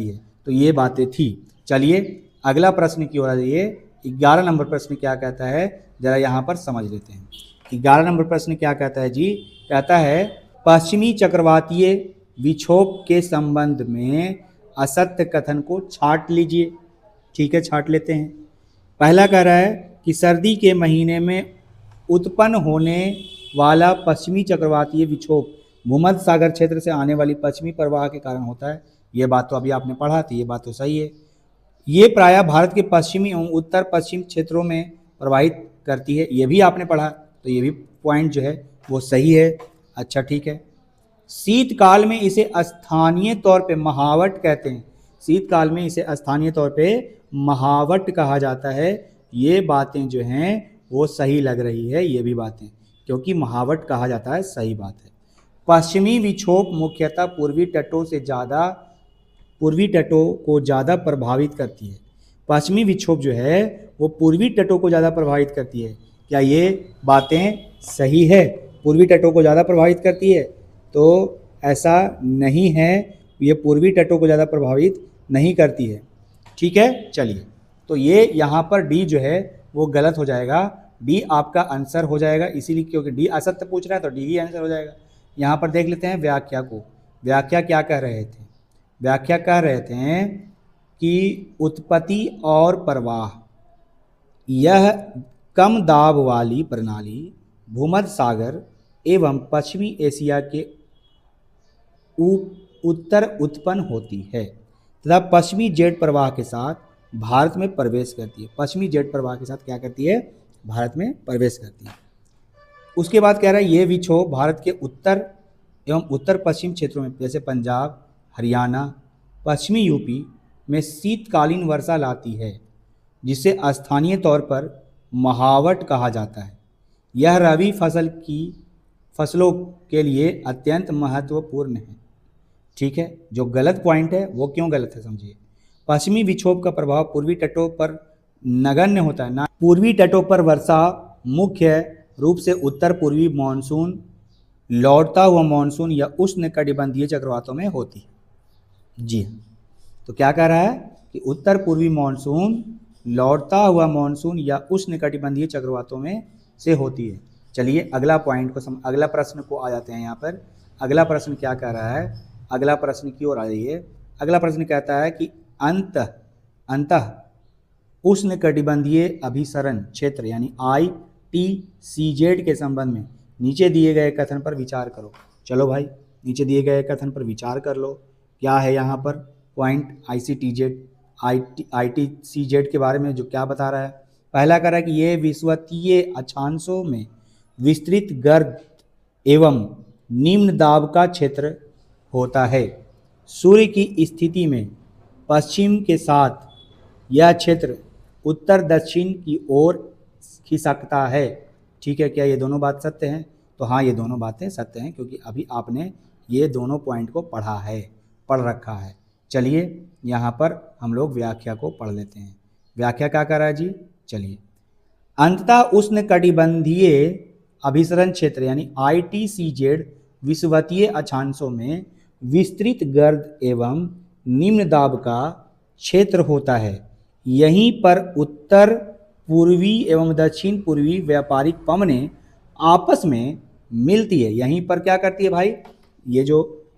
है। तो ये बातें थी। चलिए अगला प्रश्न की ओर आ जाइए। 11 नंबर प्रश्न क्या कहता है, जरा यहाँ पर समझ लेते हैं। 11 नंबर प्रश्न क्या कहता है जी, कहता है पश्चिमी चक्रवातीय विक्षोभ के संबंध में असत्य कथन को छांट लीजिए। ठीक है, छांट लेते हैं। पहला कह रहा है कि सर्दी के महीने में उत्पन्न होने वाला पश्चिमी चक्रवातीय विक्षोभ भूमध्य सागर क्षेत्र से आने वाली पश्चिमी प्रवाह के कारण होता है। ये बात तो अभी आपने पढ़ा थी, ये बात तो सही है। ये प्रायः भारत के पश्चिमी एवं उत्तर पश्चिम क्षेत्रों में प्रवाहित करती है, ये भी आपने पढ़ा, तो ये भी पॉइंट जो है वो सही है। अच्छा ठीक है। शीतकाल में इसे स्थानीय तौर पे महावट कहते हैं। शीतकाल में इसे स्थानीय तौर पे महावट कहा जाता है। ये बातें जो हैं वो सही लग रही है, ये भी बातें, क्योंकि महावट कहा जाता है, सही बात है। पश्चिमी विक्षोभ मुख्यतः पूर्वी तटों को ज़्यादा प्रभावित करती है। पश्चिमी विक्षोभ जो है वो पूर्वी तटों को ज़्यादा प्रभावित करती है। क्या ये बातें सही है? पूर्वी तटों को ज़्यादा प्रभावित करती है? तो ऐसा नहीं है। ये पूर्वी तटों को ज़्यादा प्रभावित नहीं करती है। ठीक है, चलिए, तो ये यहाँ पर डी जो है वो गलत हो जाएगा, डी आपका आंसर हो जाएगा, इसीलिए क्योंकि डी असत्य पूछ रहा है तो डी ही आंसर हो जाएगा। यहाँ पर देख लेते हैं व्याख्या को। व्याख्या क्या कह रहे थे? व्याख्या कह रहे थे कि उत्पत्ति और प्रवाह, यह कम दाब वाली प्रणाली भूमध्य सागर एवं पश्चिमी एशिया के उत्तर उत्पन्न होती है तथा पश्चिमी जेट प्रवाह के साथ भारत में प्रवेश करती है। पश्चिमी जेट प्रवाह के साथ क्या करती है? भारत में प्रवेश करती है। उसके बाद कह रहा है ये विक्षोभ भारत के उत्तर एवं उत्तर पश्चिम क्षेत्रों में जैसे पंजाब, हरियाणा, पश्चिमी यूपी में शीतकालीन वर्षा लाती है, जिसे स्थानीय तौर पर महावट कहा जाता है। यह रबी फसलों के लिए अत्यंत महत्वपूर्ण है। ठीक है, जो गलत पॉइंट है वो क्यों गलत है समझिए। पश्चिमी विक्षोभ का प्रभाव पूर्वी तटों पर नगण्य होता है ना। पूर्वी तटों पर वर्षा मुख्य रूप से उत्तर पूर्वी मानसून, लौटता हुआ मानसून या उष्णकटिबंधीय चक्रवातों में होती है। जी हाँ, तो क्या कह रहा है कि उत्तर पूर्वी मानसून, लौटता हुआ मानसून या उष्णकटिबंधीय चक्रवातों में से होती है। चलिए अगला पॉइंट को अगला प्रश्न को आ जाते हैं। यहाँ पर अगला प्रश्न क्या कह रहा है? अगला प्रश्न की ओर आ जाइए। अगला प्रश्न कहता है कि अंतः उष्णकटिबंधीय अभिसरण क्षेत्र यानी ITCZ के संबंध में नीचे दिए गए कथन पर विचार करो। चलो भाई, नीचे दिए गए कथन पर विचार कर लो। क्या है यहाँ पर पॉइंट? ITCZ के बारे में जो क्या बता रहा है? पहला कह रहा है कि ये विषुवतीय अक्षांशों में विस्तृत गर्द एवं निम्न दाब का क्षेत्र होता है। सूर्य की स्थिति में पश्चिम के साथ यह क्षेत्र उत्तर दक्षिण की ओर खिसकता है। ठीक है, क्या ये दोनों बात सत्य हैं? तो हाँ, ये दोनों बातें सत्य हैं, क्योंकि अभी आपने ये दोनों पॉइंट को पढ़ रखा है। चलिए यहाँ पर हम लोग व्याख्या को पढ़ लेते हैं। व्याख्या क्या कर रहा है जी? चलिए, अंततः उष्णकटिबंधीय अभिसरण क्षेत्र यानी ITCZ विषुवतीय अक्षांशों में विस्तृत गर्द एवं निम्न दाब का क्षेत्र होता है। यहीं पर उत्तर पूर्वी एवं दक्षिण पूर्वी व्यापारिक पवनें आपस में मिलती है। यहीं पर क्या करती है भाई? ये जो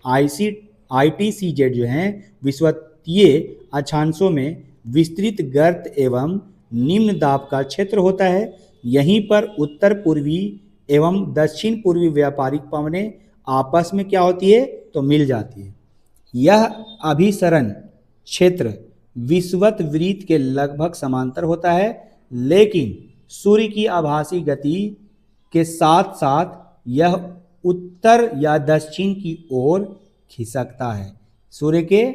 ITCZ जो हैं विषुवतीय अक्षांशों में विस्तृत गर्त एवं निम्न दाब का क्षेत्र होता है। यहीं पर उत्तर पूर्वी एवं दक्षिण पूर्वी व्यापारिक पवनें आपस में क्या होती है? तो मिल जाती है। यह अभिसरण क्षेत्र विषुवत वृत्त के लगभग समांतर होता है, लेकिन सूर्य की आभासी गति के साथ साथ यह उत्तर या दक्षिण की ओर खिसकता है। सूर्य के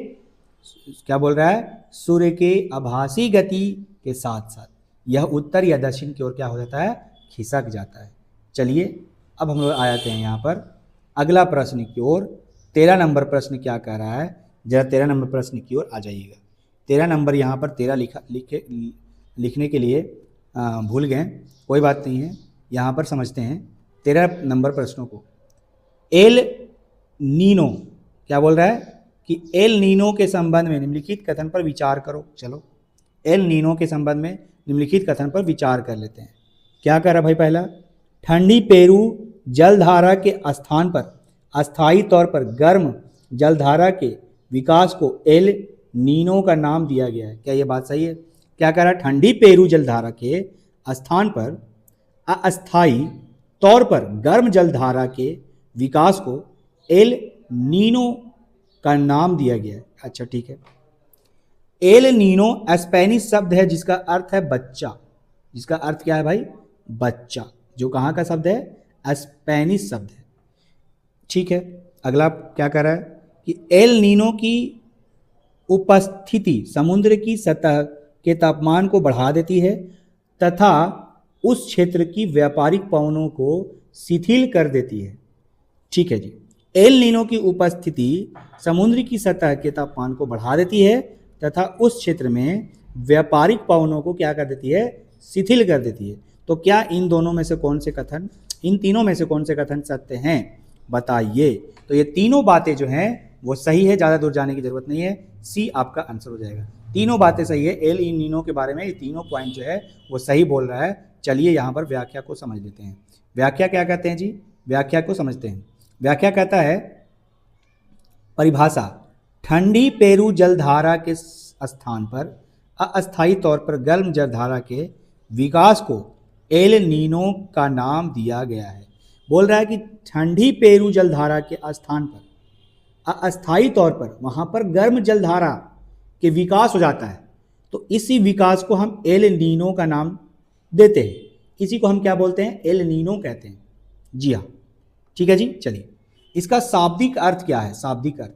क्या बोल रहा है? सूर्य के आभासी गति के साथ साथ यह उत्तर या दक्षिण की ओर क्या हो जाता है? खिसक जाता है। चलिए अब हम लोग आ जाते हैं यहाँ पर अगला प्रश्न की ओर। 13 नंबर प्रश्न क्या कह रहा है? जरा 13 नंबर प्रश्न की ओर आ जाइएगा। 13 नंबर यहाँ पर 13 लिखने के लिए भूल गए, कोई बात नहीं है, यहाँ पर समझते हैं 13 नंबर प्रश्नों को। एल नीनो क्या बोल रहा है कि एल नीनो के संबंध में निम्नलिखित कथन पर विचार करो। चलो एल नीनो के संबंध में निम्नलिखित कथन पर विचार कर लेते हैं। क्या कर रहा भाई? पहला, ठंडी पेरू जलधारा के स्थान पर अस्थायी तौर पर गर्म जलधारा के विकास को एल नीनो का नाम दिया गया है। क्या ये बात सही है? क्या कह रहा है? ठंडी पेरू जलधारा के स्थान पर अस्थायी तौर पर गर्म जलधारा के विकास को एल नीनो का नाम दिया गया है। अच्छा ठीक है। एल नीनो स्पेनिश शब्द है जिसका अर्थ है बच्चा। जिसका अर्थ क्या है भाई? बच्चा। जो कहाँ का शब्द है? स्पेनिश शब्द है। ठीक है, अगला क्या कर रहा है कि एल नीनो की उपस्थिति समुद्र की सतह के तापमान को बढ़ा देती है तथा उस क्षेत्र की व्यापारिक पवनों को शिथिल कर देती है। ठीक है जी। एल नीनो की उपस्थिति समुद्र की सतह के तापमान को बढ़ा देती है तथा उस क्षेत्र में व्यापारिक पवनों को क्या कर देती है? शिथिल कर देती है। तो क्या इन दोनों में से कौन से कथन, इन तीनों में से कौन से कथन सत्य हैं? बताइए। तो ये तीनों बातें जो हैं वो सही है, ज़्यादा दूर जाने की ज़रूरत नहीं है, सी आपका आंसर हो जाएगा। तीनों बातें सही है, एल नीनो के बारे में ये तीनों पॉइंट जो है वो सही बोल रहा है। चलिए यहाँ पर व्याख्या को समझ लेते हैं। व्याख्या क्या कहते हैं जी, व्याख्या को समझते हैं। व्याख्या कहता है, परिभाषा, ठंडी पेरू जलधारा के स्थान पर अस्थायी तौर पर गर्म जलधारा के विकास को एल नीनो का नाम दिया गया है। बोल रहा है कि ठंडी पेरू जलधारा के स्थान पर अस्थायी तौर पर वहां पर गर्म जलधारा के विकास हो जाता है, तो इसी विकास को हम एल नीनो का नाम देते हैं। इसी को हम क्या बोलते हैं, एल नीनो कहते हैं। जी हाँ, ठीक है जी। चलिए, इसका शाब्दिक अर्थ क्या है? शाब्दिक अर्थ,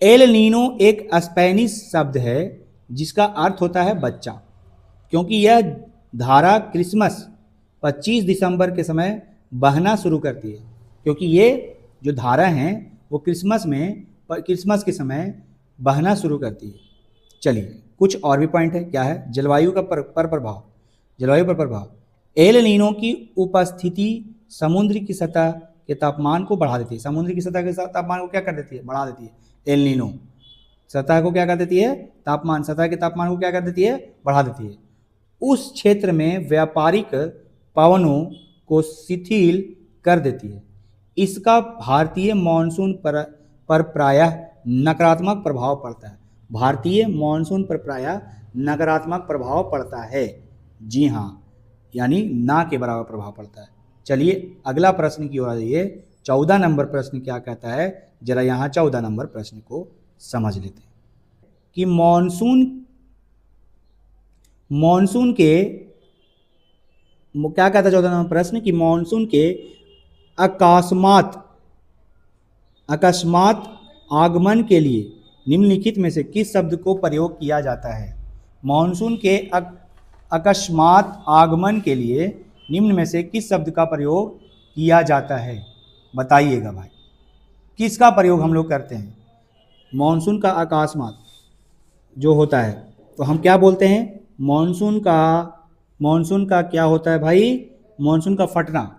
एल नीनो एक स्पेनिश शब्द है जिसका अर्थ होता है बच्चा, क्योंकि यह धारा क्रिसमस 25 दिसंबर के समय बहना शुरू करती है। क्योंकि ये जो धारा हैं वो क्रिसमस के समय बहना शुरू करती है। चलिए, कुछ और भी पॉइंट है। क्या है? जलवायु का पर प्रभाव, जलवायु पर प्रभाव। एल नीनो की उपस्थिति समुद्र की सतह के तापमान को बढ़ा देती है। समुद्र की सतह के तापमान को क्या कर देती है? बढ़ा देती है। एल नीनो सतह को क्या कर देती है? तापमान, सतह के तापमान को क्या कर देती है? बढ़ा देती है। उस क्षेत्र में व्यापारिक पवनों को शिथिल कर देती है। इसका भारतीय मॉनसून पर प्रायः नकारात्मक प्रभाव पड़ता है। भारतीय मॉनसून पर प्रायः नकारात्मक प्रभाव पड़ता है। जी हाँ, यानी ना के बराबर प्रभाव पड़ता है। चलिए अगला प्रश्न की ओर आ जाइए। 14 नंबर प्रश्न क्या कहता है, जरा यहाँ 14 नंबर प्रश्न को समझ लेते हैं कि मॉनसून के क्या कहता है 14 नंबर प्रश्न कि मॉनसून के अकस्मात आगमन के लिए निम्नलिखित में से किस शब्द को प्रयोग किया जाता है? मॉनसून के अकस्मात आगमन के लिए निम्न में से किस शब्द का प्रयोग किया जाता है? बताइएगा भाई, किसका प्रयोग हम लोग करते हैं? मॉनसून का अकस्मात जो होता है तो हम क्या बोलते हैं? मॉनसून का क्या होता है भाई? मॉनसून का फटना।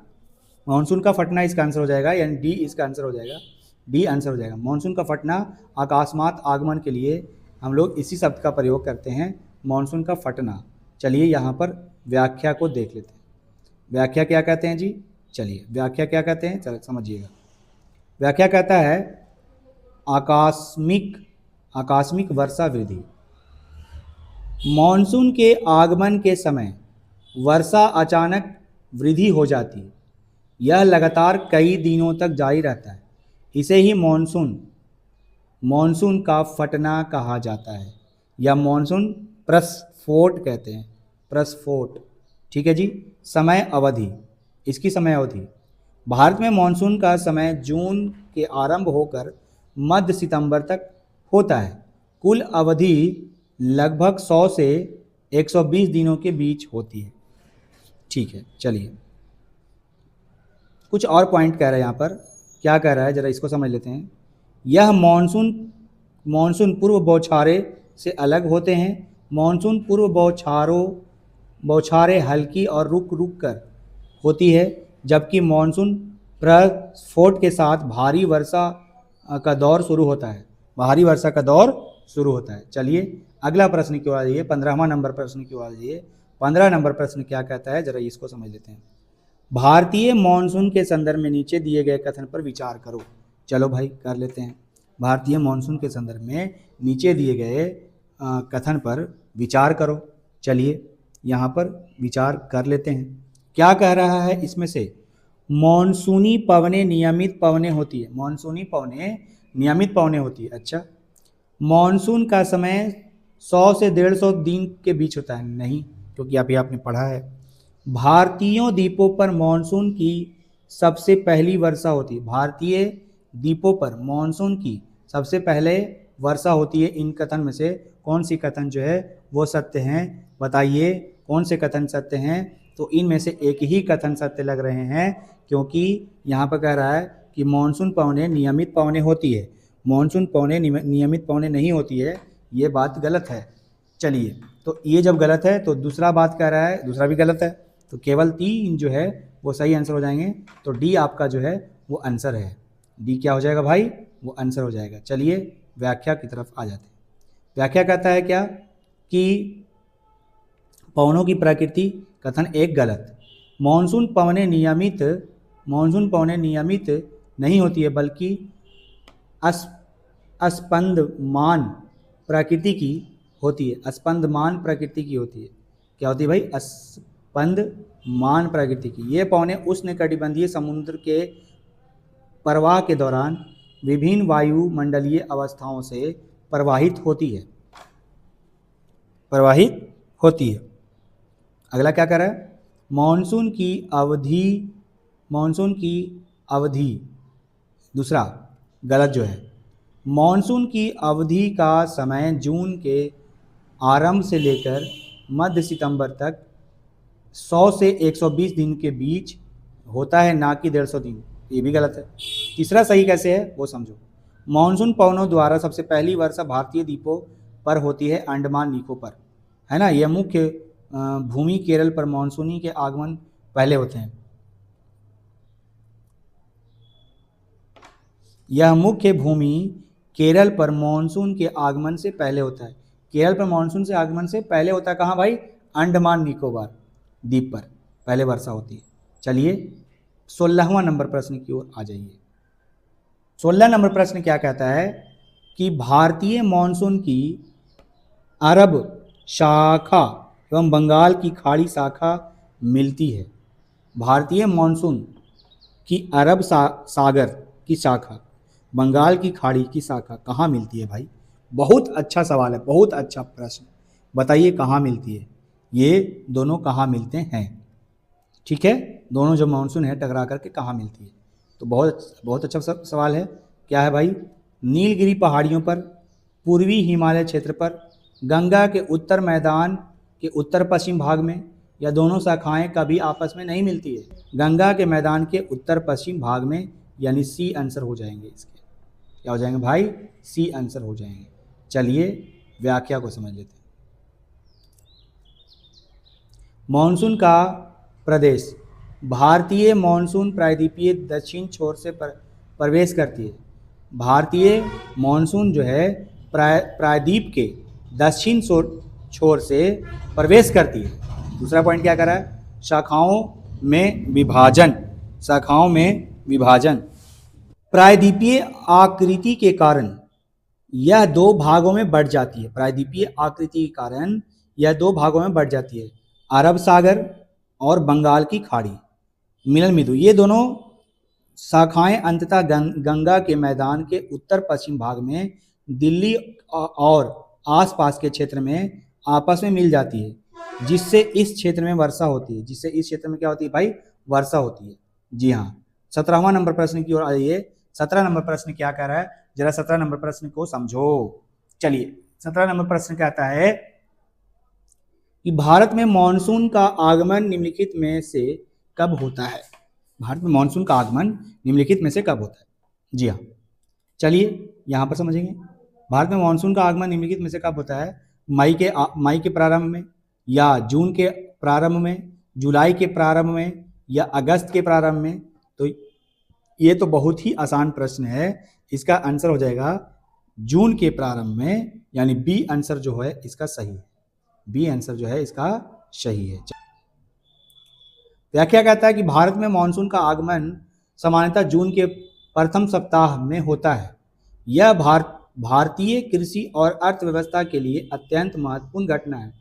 मॉनसून का फटना इसका आंसर हो जाएगा, यानी डी इसका आंसर हो जाएगा। डी आंसर हो जाएगा। मॉनसून का फटना, अकस्मात आगमन के लिए हम लोग इसी शब्द का प्रयोग करते हैं, मॉनसून का फटना। चलिए यहाँ पर व्याख्या को देख लेते हैं। व्याख्या क्या कहते हैं जी? चलिए व्याख्या क्या कहते हैं, चलो समझिएगा। व्याख्या कहता है आकस्मिक वर्षा वृद्धि। मॉनसून के आगमन के समय वर्षा अचानक वृद्धि हो जाती है। यह लगातार कई दिनों तक जारी रहता है। इसे ही मॉनसून का फटना कहा जाता है, या मॉनसून प्रस्फोट कहते हैं, प्रस्फोट। ठीक है जी। समय अवधि, इसकी समय अवधि, भारत में मॉनसून का समय जून के आरंभ होकर मध्य सितंबर तक होता है। कुल अवधि लगभग 100 से 120 दिनों के बीच होती है। ठीक है, चलिए कुछ और पॉइंट कह रहा है यहाँ पर। क्या कह रहा है जरा इसको समझ लेते हैं। यह मॉनसून पूर्व बौछारें से अलग होते हैं। मॉनसून पूर्व बौछारें हल्की और रुक रुक कर होती है, जबकि मॉनसून प्रस्फोट के साथ भारी वर्षा का दौर शुरू होता है। भारी वर्षा का दौर शुरू होता है। चलिए अगला प्रश्न की ओर आ जाइए। 15वां नंबर प्रश्न की ओर आ जाइए। 15 नंबर प्रश्न क्या कहता है, जरा इसको समझ लेते हैं। भारतीय मॉनसून के संदर्भ में नीचे दिए गए कथन पर विचार करो। चलो भाई कर लेते हैं। भारतीय मॉनसून के संदर्भ में नीचे दिए गए कथन पर विचार करो। चलिए यहाँ पर विचार कर लेते हैं। क्या कह रहा है इसमें से? मॉनसूनी पवनें नियमित पवनें होती है। मॉनसूनी पवनें नियमित पवनें होती है। अच्छा, मॉनसून का समय 100 से 150 दिन के बीच होता है। नहीं, क्योंकि अभी आपने पढ़ा है। भारतीय द्वीपों पर मॉनसून की सबसे पहली वर्षा होती है। भारतीय द्वीपों पर मॉनसून की सबसे पहले वर्षा होती है। इन कथन में से कौन सी कथन जो है वो सत्य हैं? बताइए कौन से कथन सत्य हैं? तो इनमें से एक ही कथन सत्य लग रहे हैं, क्योंकि यहाँ पर कह रहा है कि मॉनसून पवनें नियमित पवनें होती है। मॉनसून पवनें नियमित पवनें नहीं होती है, ये बात गलत है। चलिए, तो ये जब गलत है तो दूसरा बात कह रहा है, दूसरा भी गलत है, तो केवल 3 जो है वो सही आंसर हो जाएंगे। तो डी आपका जो है वो आंसर है। डी क्या हो जाएगा भाई? वो आंसर हो जाएगा। चलिए व्याख्या की तरफ आ जाते हैं। व्याख्या कहता है क्या कि पवनों की प्रकृति, कथन एक गलत। मानसून पवनें नियमित नहीं होती है, बल्कि स्पंदमान प्रकृति की होती है। स्पंदमान प्रकृति की होती है। क्या होती है भाई? स्पंदमान प्रकृति की। ये पवनें उष्णकटिबंधीय समुद्र के प्रवाह के दौरान विभिन्न वायुमंडलीय अवस्थाओं से प्रवाहित होती है। अगला क्या कर रहा है? मानसून की अवधि, दूसरा गलत जो है, मानसून की अवधि का समय जून के आरंभ से लेकर मध्य सितंबर तक 100 से 120 दिन के बीच होता है, ना कि 150 दिन। ये भी गलत है। तीसरा सही कैसे है वो समझो। मानसून पवनों द्वारा सबसे पहली वर्षा भारतीय द्वीपों पर होती है, अंडमान निकोबार, है ना। यह मुख्य भूमि केरल पर मानसूनी के आगमन पहले होते हैं। यह मुख्य भूमि केरल पर मानसून के आगमन से पहले होता है। केरल पर मानसून से आगमन से पहले होता है कहाँ भाई? अंडमान निकोबार द्वीप पर पहले वर्षा होती है। चलिए 16वां नंबर प्रश्न की ओर आ जाइए। 16 नंबर प्रश्न क्या कहता है कि भारतीय मानसून की अरब शाखा एवं बंगाल की खाड़ी शाखा मिलती है। भारतीय मानसून की अरब सागर की शाखा, बंगाल की खाड़ी की शाखा कहाँ मिलती है भाई? बहुत अच्छा सवाल है, बहुत अच्छा प्रश्न। बताइए कहाँ मिलती है? ये दोनों कहाँ मिलते हैं? ठीक है, दोनों जो मानसून है टकरा करके कहाँ मिलती है? तो बहुत अच्छा सवाल है। क्या है भाई? नीलगिरी पहाड़ियों पर, पूर्वी हिमालय क्षेत्र पर, गंगा के उत्तर मैदान के उत्तर पश्चिम भाग में, या दोनों शाखाएं कभी आपस में नहीं मिलती है। गंगा के मैदान के उत्तर पश्चिम भाग में, यानी सी आंसर हो जाएंगे इसके। क्या हो जाएंगे भाई? सी आंसर हो जाएंगे। चलिए व्याख्या को समझ लेते हैं। मानसून का प्रदेश, भारतीय मानसून प्रायद्वीपीय दक्षिण छोर से प्रवेश करती है। भारतीय मानसून जो है प्रायद्वीप के दक्षिण छोर से प्रवेश करती है। दूसरा पॉइंट क्या कर रहा है? शाखाओं में विभाजन। प्रायद्वीपीय आकृति के कारण यह दो भागों में बढ़ जाती है। प्रायद्वीपीय आकृति के कारण यह दो भागों में बढ़ जाती है। अरब सागर और बंगाल की खाड़ी मिलन बिंदु, ये दोनों शाखाएं अंततः गंगा के मैदान के उत्तर पश्चिम भाग में दिल्ली और आसपास के क्षेत्र में आपस में मिल जाती है, जिससे इस क्षेत्र में वर्षा होती है। जिससे इस क्षेत्र में क्या होती है भाई? वर्षा होती है। जी हाँ। 17वां नंबर प्रश्न की ओर आइए। 17 नंबर प्रश्न क्या कह रहा है? जरा 17 नंबर प्रश्न को समझो। चलिए 17 नंबर प्रश्न कहता है कि भारत में मानसून का आगमन निम्नलिखित में से कब होता है? भारत में मानसून का आगमन निम्नलिखित में से कब होता है? जी हाँ, चलिए यहाँ पर समझेंगे। भारत में मानसून का आगमन निम्नलिखित में से कब होता है? मई के प्रारंभ में, या जून के प्रारंभ में, जुलाई के प्रारंभ में, या अगस्त के प्रारंभ में? तो ये तो बहुत ही आसान प्रश्न है। इसका आंसर हो जाएगा जून के प्रारंभ में, यानी बी आंसर जो है इसका सही है। बी आंसर जो है इसका सही है। व्याख्या कहता है कि भारत में मानसून का आगमन सामान्यतः जून के प्रथम सप्ताह में होता है। यह भारतीय कृषि और अर्थव्यवस्था के लिए अत्यंत महत्वपूर्ण घटना है।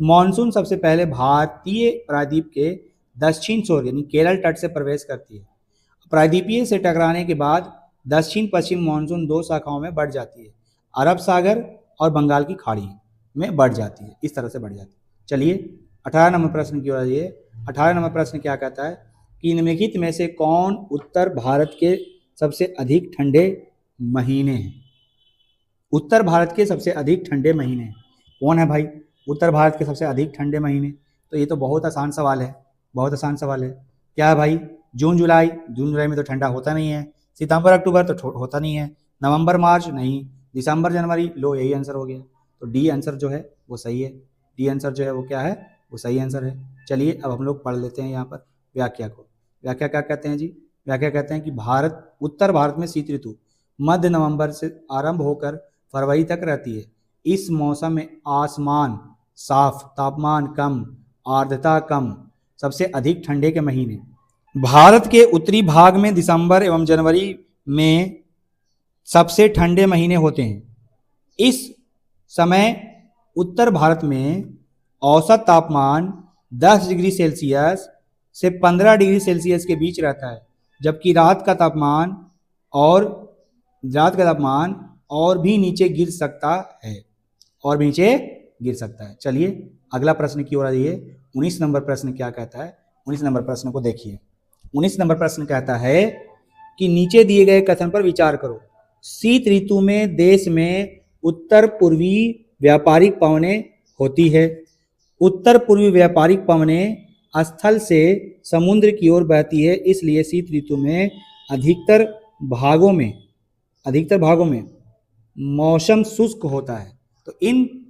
मानसून सबसे पहले भारतीय प्रायद्वीप के दक्षिण छोर यानी केरल तट से प्रवेश करती है। प्रायद्वीपीय से टकराने के बाद दक्षिण पश्चिम मानसून दो शाखाओं में बढ़ जाती है, अरब सागर और बंगाल की खाड़ी में बढ़ जाती है। इस तरह से बढ़ जाती है। चलिए 18 नंबर प्रश्न की ओर आइए। 18 नंबर प्रश्न क्या कहता है कि निम्नलिखित में से कौन उत्तर भारत के सबसे अधिक ठंडे महीने हैं? उत्तर भारत के सबसे अधिक ठंडे महीने कौन है भाई? उत्तर भारत के सबसे अधिक ठंडे महीने, तो ये तो बहुत आसान सवाल है, बहुत आसान सवाल है। क्या है भाई? जून जुलाई में तो ठंडा होता नहीं है। सितंबर अक्टूबर तो होता नहीं है। नवंबर मार्च नहीं। दिसंबर जनवरी, लो यही आंसर हो गया। तो डी आंसर जो है वो सही है। डी आंसर जो है वो क्या है? वो सही आंसर है। चलिए अब हम लोग पढ़ लेते हैं यहाँ पर व्याख्या को। व्याख्या क्या कहते हैं जी? व्याख्या कहते हैं कि उत्तर भारत में शीत ऋतु मध्य नवंबर से आरंभ होकर फरवरी तक रहती है। इस मौसम में आसमान साफ, तापमान कम, आर्द्रता कम, सबसे अधिक ठंडे के महीने। भारत के उत्तरी भाग में दिसंबर एवं जनवरी में सबसे ठंडे महीने होते हैं। इस समय उत्तर भारत में औसत तापमान 10 डिग्री सेल्सियस से 15 डिग्री सेल्सियस के बीच रहता है, जबकि रात का तापमान और भी नीचे गिर सकता है। चलिए अगला प्रश्न की ओर आइए। 19 नंबर प्रश्न क्या कहता है? 19 नंबर प्रश्न को देखिए। 19 नंबर प्रश्न कहता है कि नीचे दिए गए कथन पर विचार करो। शीत ऋतु में देश में उत्तर पूर्वी व्यापारिक पवनें होती है। उत्तर पूर्वी व्यापारिक पवनें स्थल से समुद्र की ओर बहती है, इसलिए शीत ऋतु में अधिकतर भागों में मौसम शुष्क होता है। तो इन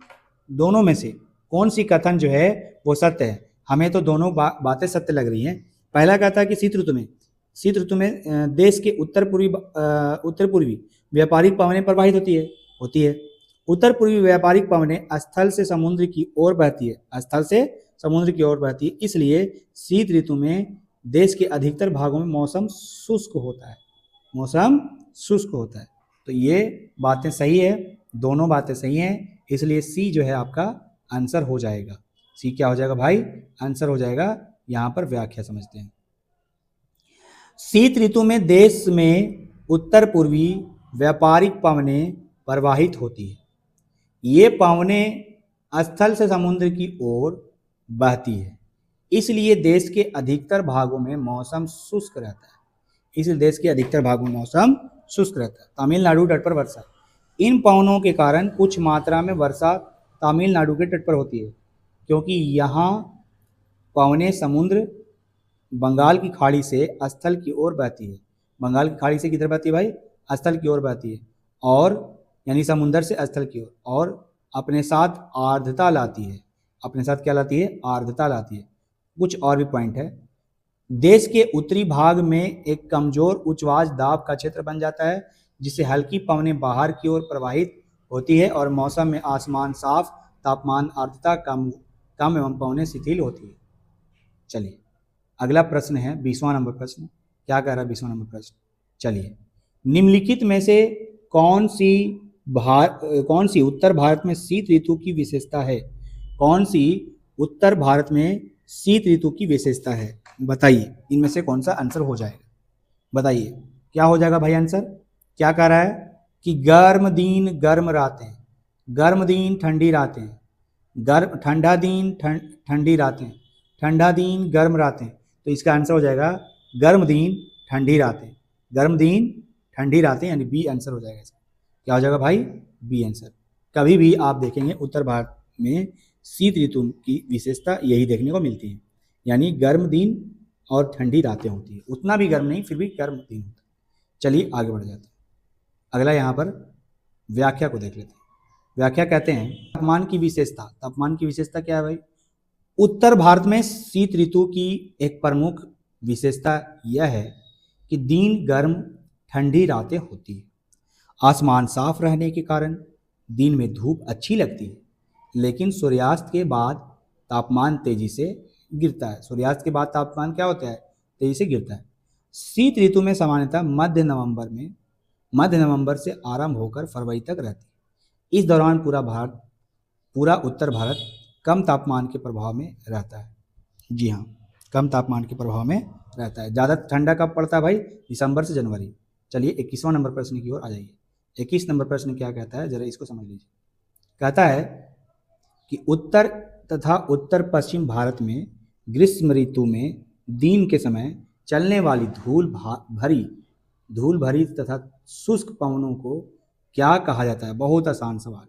दोनों में से कौन सी कथन जो है वो सत्य है? हमें तो दोनों बातें सत्य लग रही हैं। पहला कहता है कि शीत ऋतु में देश के उत्तर पूर्वी व्यापारिक पवनें प्रवाहित होती है। उत्तर पूर्वी व्यापारिक पवनें स्थल से समुद्र की ओर बहती है, इसलिए शीत ऋतु में देश के अधिकतर भागों में मौसम शुष्क होता है। तो ये बातें सही है, दोनों बातें सही हैं, इसलिए सी जो है आपका आंसर हो जाएगा। सी क्या हो जाएगा भाई? आंसर हो जाएगा। यहां पर व्याख्या समझते हैं। शीत ऋतु में देश में उत्तर पूर्वी व्यापारिक पवनें प्रवाहित होती है। ये पवनें स्थल से समुद्र की ओर बहती है, इसलिए देश के अधिकतर भागों में मौसम शुष्क रहता है। तमिलनाडु तट पर वर्षा। इन पवनों के कारण कुछ मात्रा में वर्षा तमिलनाडु के तट पर होती है, क्योंकि यहाँ पवनें समुद्र बंगाल की खाड़ी से स्थल की ओर बहती है। बंगाल की खाड़ी से किधर बहती है भाई? स्थल की ओर बहती है, और यानी समुद्र से स्थल की ओर, और अपने साथ आर्द्रता लाती है। आर्द्रता लाती है। कुछ और भी पॉइंट है। देश के उत्तरी भाग में एक कमजोर उच्चवास दाब का क्षेत्र बन जाता है, जिससे हल्की पवनें बाहर की ओर प्रवाहित होती है और मौसम में आसमान साफ, तापमान आर्द्रता कम एवं पवनें शिथिल होती है। चलिए अगला प्रश्न है 20वां नंबर प्रश्न। क्या कह रहा है 20वां नंबर प्रश्न? चलिए, निम्नलिखित में से कौन सी उत्तर भारत में शीत ऋतु की विशेषता है? बताइए, इनमें से कौन सा आंसर हो जाएगा? बताइए क्या हो जाएगा भाई आंसर? क्या कह रहा है कि गर्म दिन गर्म रातें, गर्म दिन ठंडी रातें, ठंडा दिन ठंडी रातें, ठंडा दिन गर्म रातें। तो इसका आंसर हो जाएगा गर्म दिन ठंडी रातें, यानी बी आंसर हो जाएगा इसका। क्या हो जाएगा भाई? B answer. कभी भी आप देखेंगे उत्तर भारत में शीत ऋतु की विशेषता यही देखने को मिलती है, यानी गर्म दिन और ठंडी रातें होती है। उतना भी गर्म नहीं, फिर भी गर्म दिन होता है। चलिए आगे बढ़ जाते हैं। अगला यहाँ पर व्याख्या को देख लेते हैं। व्याख्या कहते हैं तापमान की विशेषता क्या है भाई? उत्तर भारत में शीत ऋतु की एक प्रमुख विशेषता यह है कि दिन गर्म ठंडी रातें होती है। आसमान साफ रहने के कारण दिन में धूप अच्छी लगती है, लेकिन सूर्यास्त के बाद तापमान तेजी से गिरता है। सूर्यास्त के बाद तापमान क्या होता है? तेजी से गिरता है। शीत ऋतु में सामान्यतः मध्य नवंबर से आरंभ होकर फरवरी तक रहती है। इस दौरान पूरा उत्तर भारत कम तापमान के प्रभाव में रहता है। जी हाँ, कम तापमान के प्रभाव में रहता है। ज़्यादा ठंडा कब पड़ता है भाई? दिसंबर से जनवरी। चलिए 21वां नंबर प्रश्न की ओर आ जाइए। 21 नंबर प्रश्न क्या कहता है, जरा इसको समझ लीजिए। कहता है कि उत्तर तथा उत्तर पश्चिम भारत में ग्रीष्म ऋतु में दिन के समय चलने वाली धूल भरी तथा शुष्क पवनों को क्या कहा जाता है? बहुत आसान सवाल।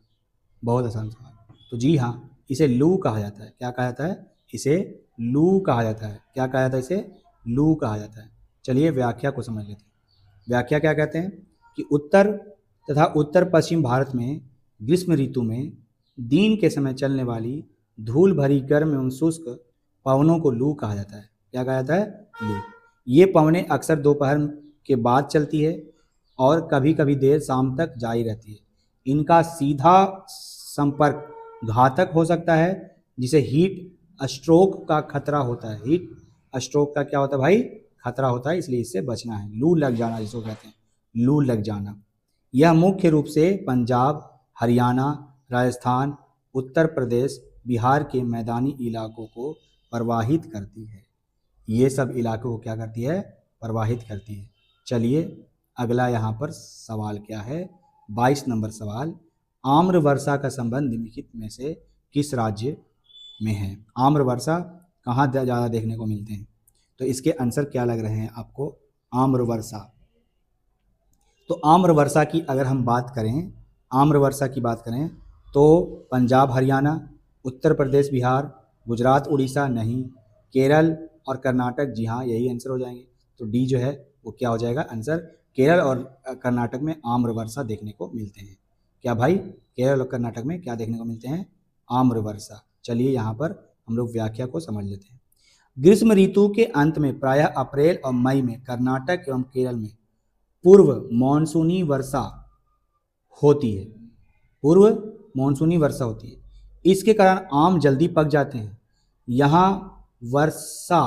तो जी हाँ, इसे लू कहा जाता है। क्या कहा जाता है? इसे लू कहा जाता है। क्या कहा जाता है? इसे लू कहा जाता है। चलिए व्याख्या को समझ लेते हैं। व्याख्या क्या कहते हैं कि उत्तर तथा उत्तर पश्चिम भारत में ग्रीष्म ऋतु में दिन के समय चलने वाली धूल भरी गर्म एवं शुष्क पवनों को लू कहा जाता है। क्या कहा जाता है? लू। ये पवनें अक्सर दोपहर के बाद चलती है और कभी कभी देर शाम तक जारी रहती है। इनका सीधा संपर्क घातक हो सकता है, जिसे हीट स्ट्रोक का खतरा होता है। हीट स्ट्रोक का क्या होता है भाई? खतरा होता है, इसलिए इससे बचना है। लू लग जाना जिसको कहते हैं, लू लग जाना। यह मुख्य रूप से पंजाब, हरियाणा, राजस्थान, उत्तर प्रदेश, बिहार के मैदानी इलाकों को प्रवाहित करती है। ये सब इलाकों को क्या करती है? प्रवाहित करती है। चलिए अगला यहाँ पर सवाल क्या है? 22 नंबर सवाल, आम्र वर्षा का संबंध निम्नलिखित में से किस राज्य में है? आम्र वर्षा कहाँ ज़्यादा देखने को मिलते हैं? तो इसके आंसर क्या लग रहे हैं आपको? आम्र वर्षा। तो आम्र वर्षा की अगर हम बात करें, आम्र वर्षा की बात करें तो पंजाब हरियाणा, उत्तर प्रदेश बिहार, गुजरात उड़ीसा नहीं, केरल और कर्नाटक, जी हाँ यही आंसर हो जाएंगे। तो डी जो है वो क्या हो जाएगा आंसर? केरल और कर्नाटक में आम्र वर्षा देखने को मिलते हैं। क्या भाई? केरल और कर्नाटक में क्या देखने को मिलते हैं? आम्र वर्षा। चलिए यहाँ पर हम लोग व्याख्या को समझ लेते हैं। ग्रीष्म ऋतु के अंत में प्रायः अप्रैल और मई में कर्नाटक एवं केरल में पूर्व मानसूनी वर्षा होती है। पूर्व मानसूनी वर्षा होती है। इसके कारण आम जल्दी पक जाते हैं। यहाँ वर्षा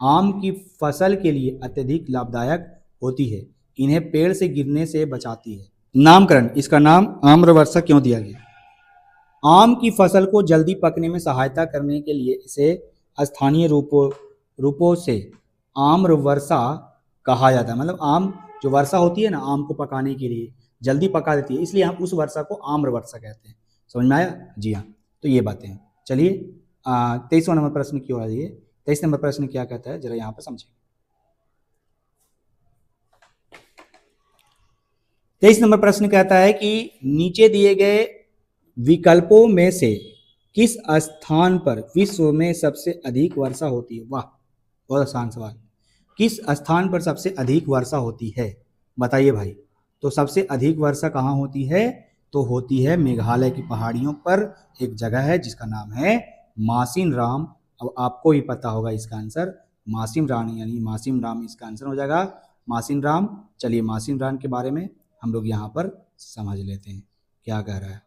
आम की फसल के लिए अत्यधिक लाभदायक होती है। इन्हें पेड़ से गिरने से बचाती है। नामकरण, इसका नाम आम्र वर्षा क्यों दिया गया? आम की फसल को जल्दी पकने में सहायता करने के लिए इसे स्थानीय रूपों से आम्र वर्षा कहा जाता है। मतलब आम जो वर्षा होती है ना, आम को पकाने के लिए जल्दी पका देती है, इसलिए हम उस वर्षा को आम्र वर्षा कहते हैं। समझ में आया? जी हाँ। तो ये बातें हैं। चलिए 23वां नंबर प्रश्न की ओर आइए। 23 नंबर प्रश्न क्या कहता है, जरा यहाँ पर समझें। 23 नंबर प्रश्न कहता है कि नीचे दिए गए विकल्पों में से किस स्थान पर विश्व में सबसे अधिक वर्षा होती है? वाह, बहुत आसान सवाल। किस स्थान पर सबसे अधिक वर्षा होती है? बताइए भाई। तो सबसे अधिक वर्षा कहाँ होती है? तो होती है मेघालय की पहाड़ियों पर। एक जगह है जिसका नाम है मासिन राम। अब आपको ही पता होगा इसका आंसर, मासिन राम, यानी मासिन राम इसका आंसर हो जाएगा, मासिन राम। चलिए मासिन राम के बारे में हम लोग यहाँ पर समझ लेते हैं क्या कह रहा है।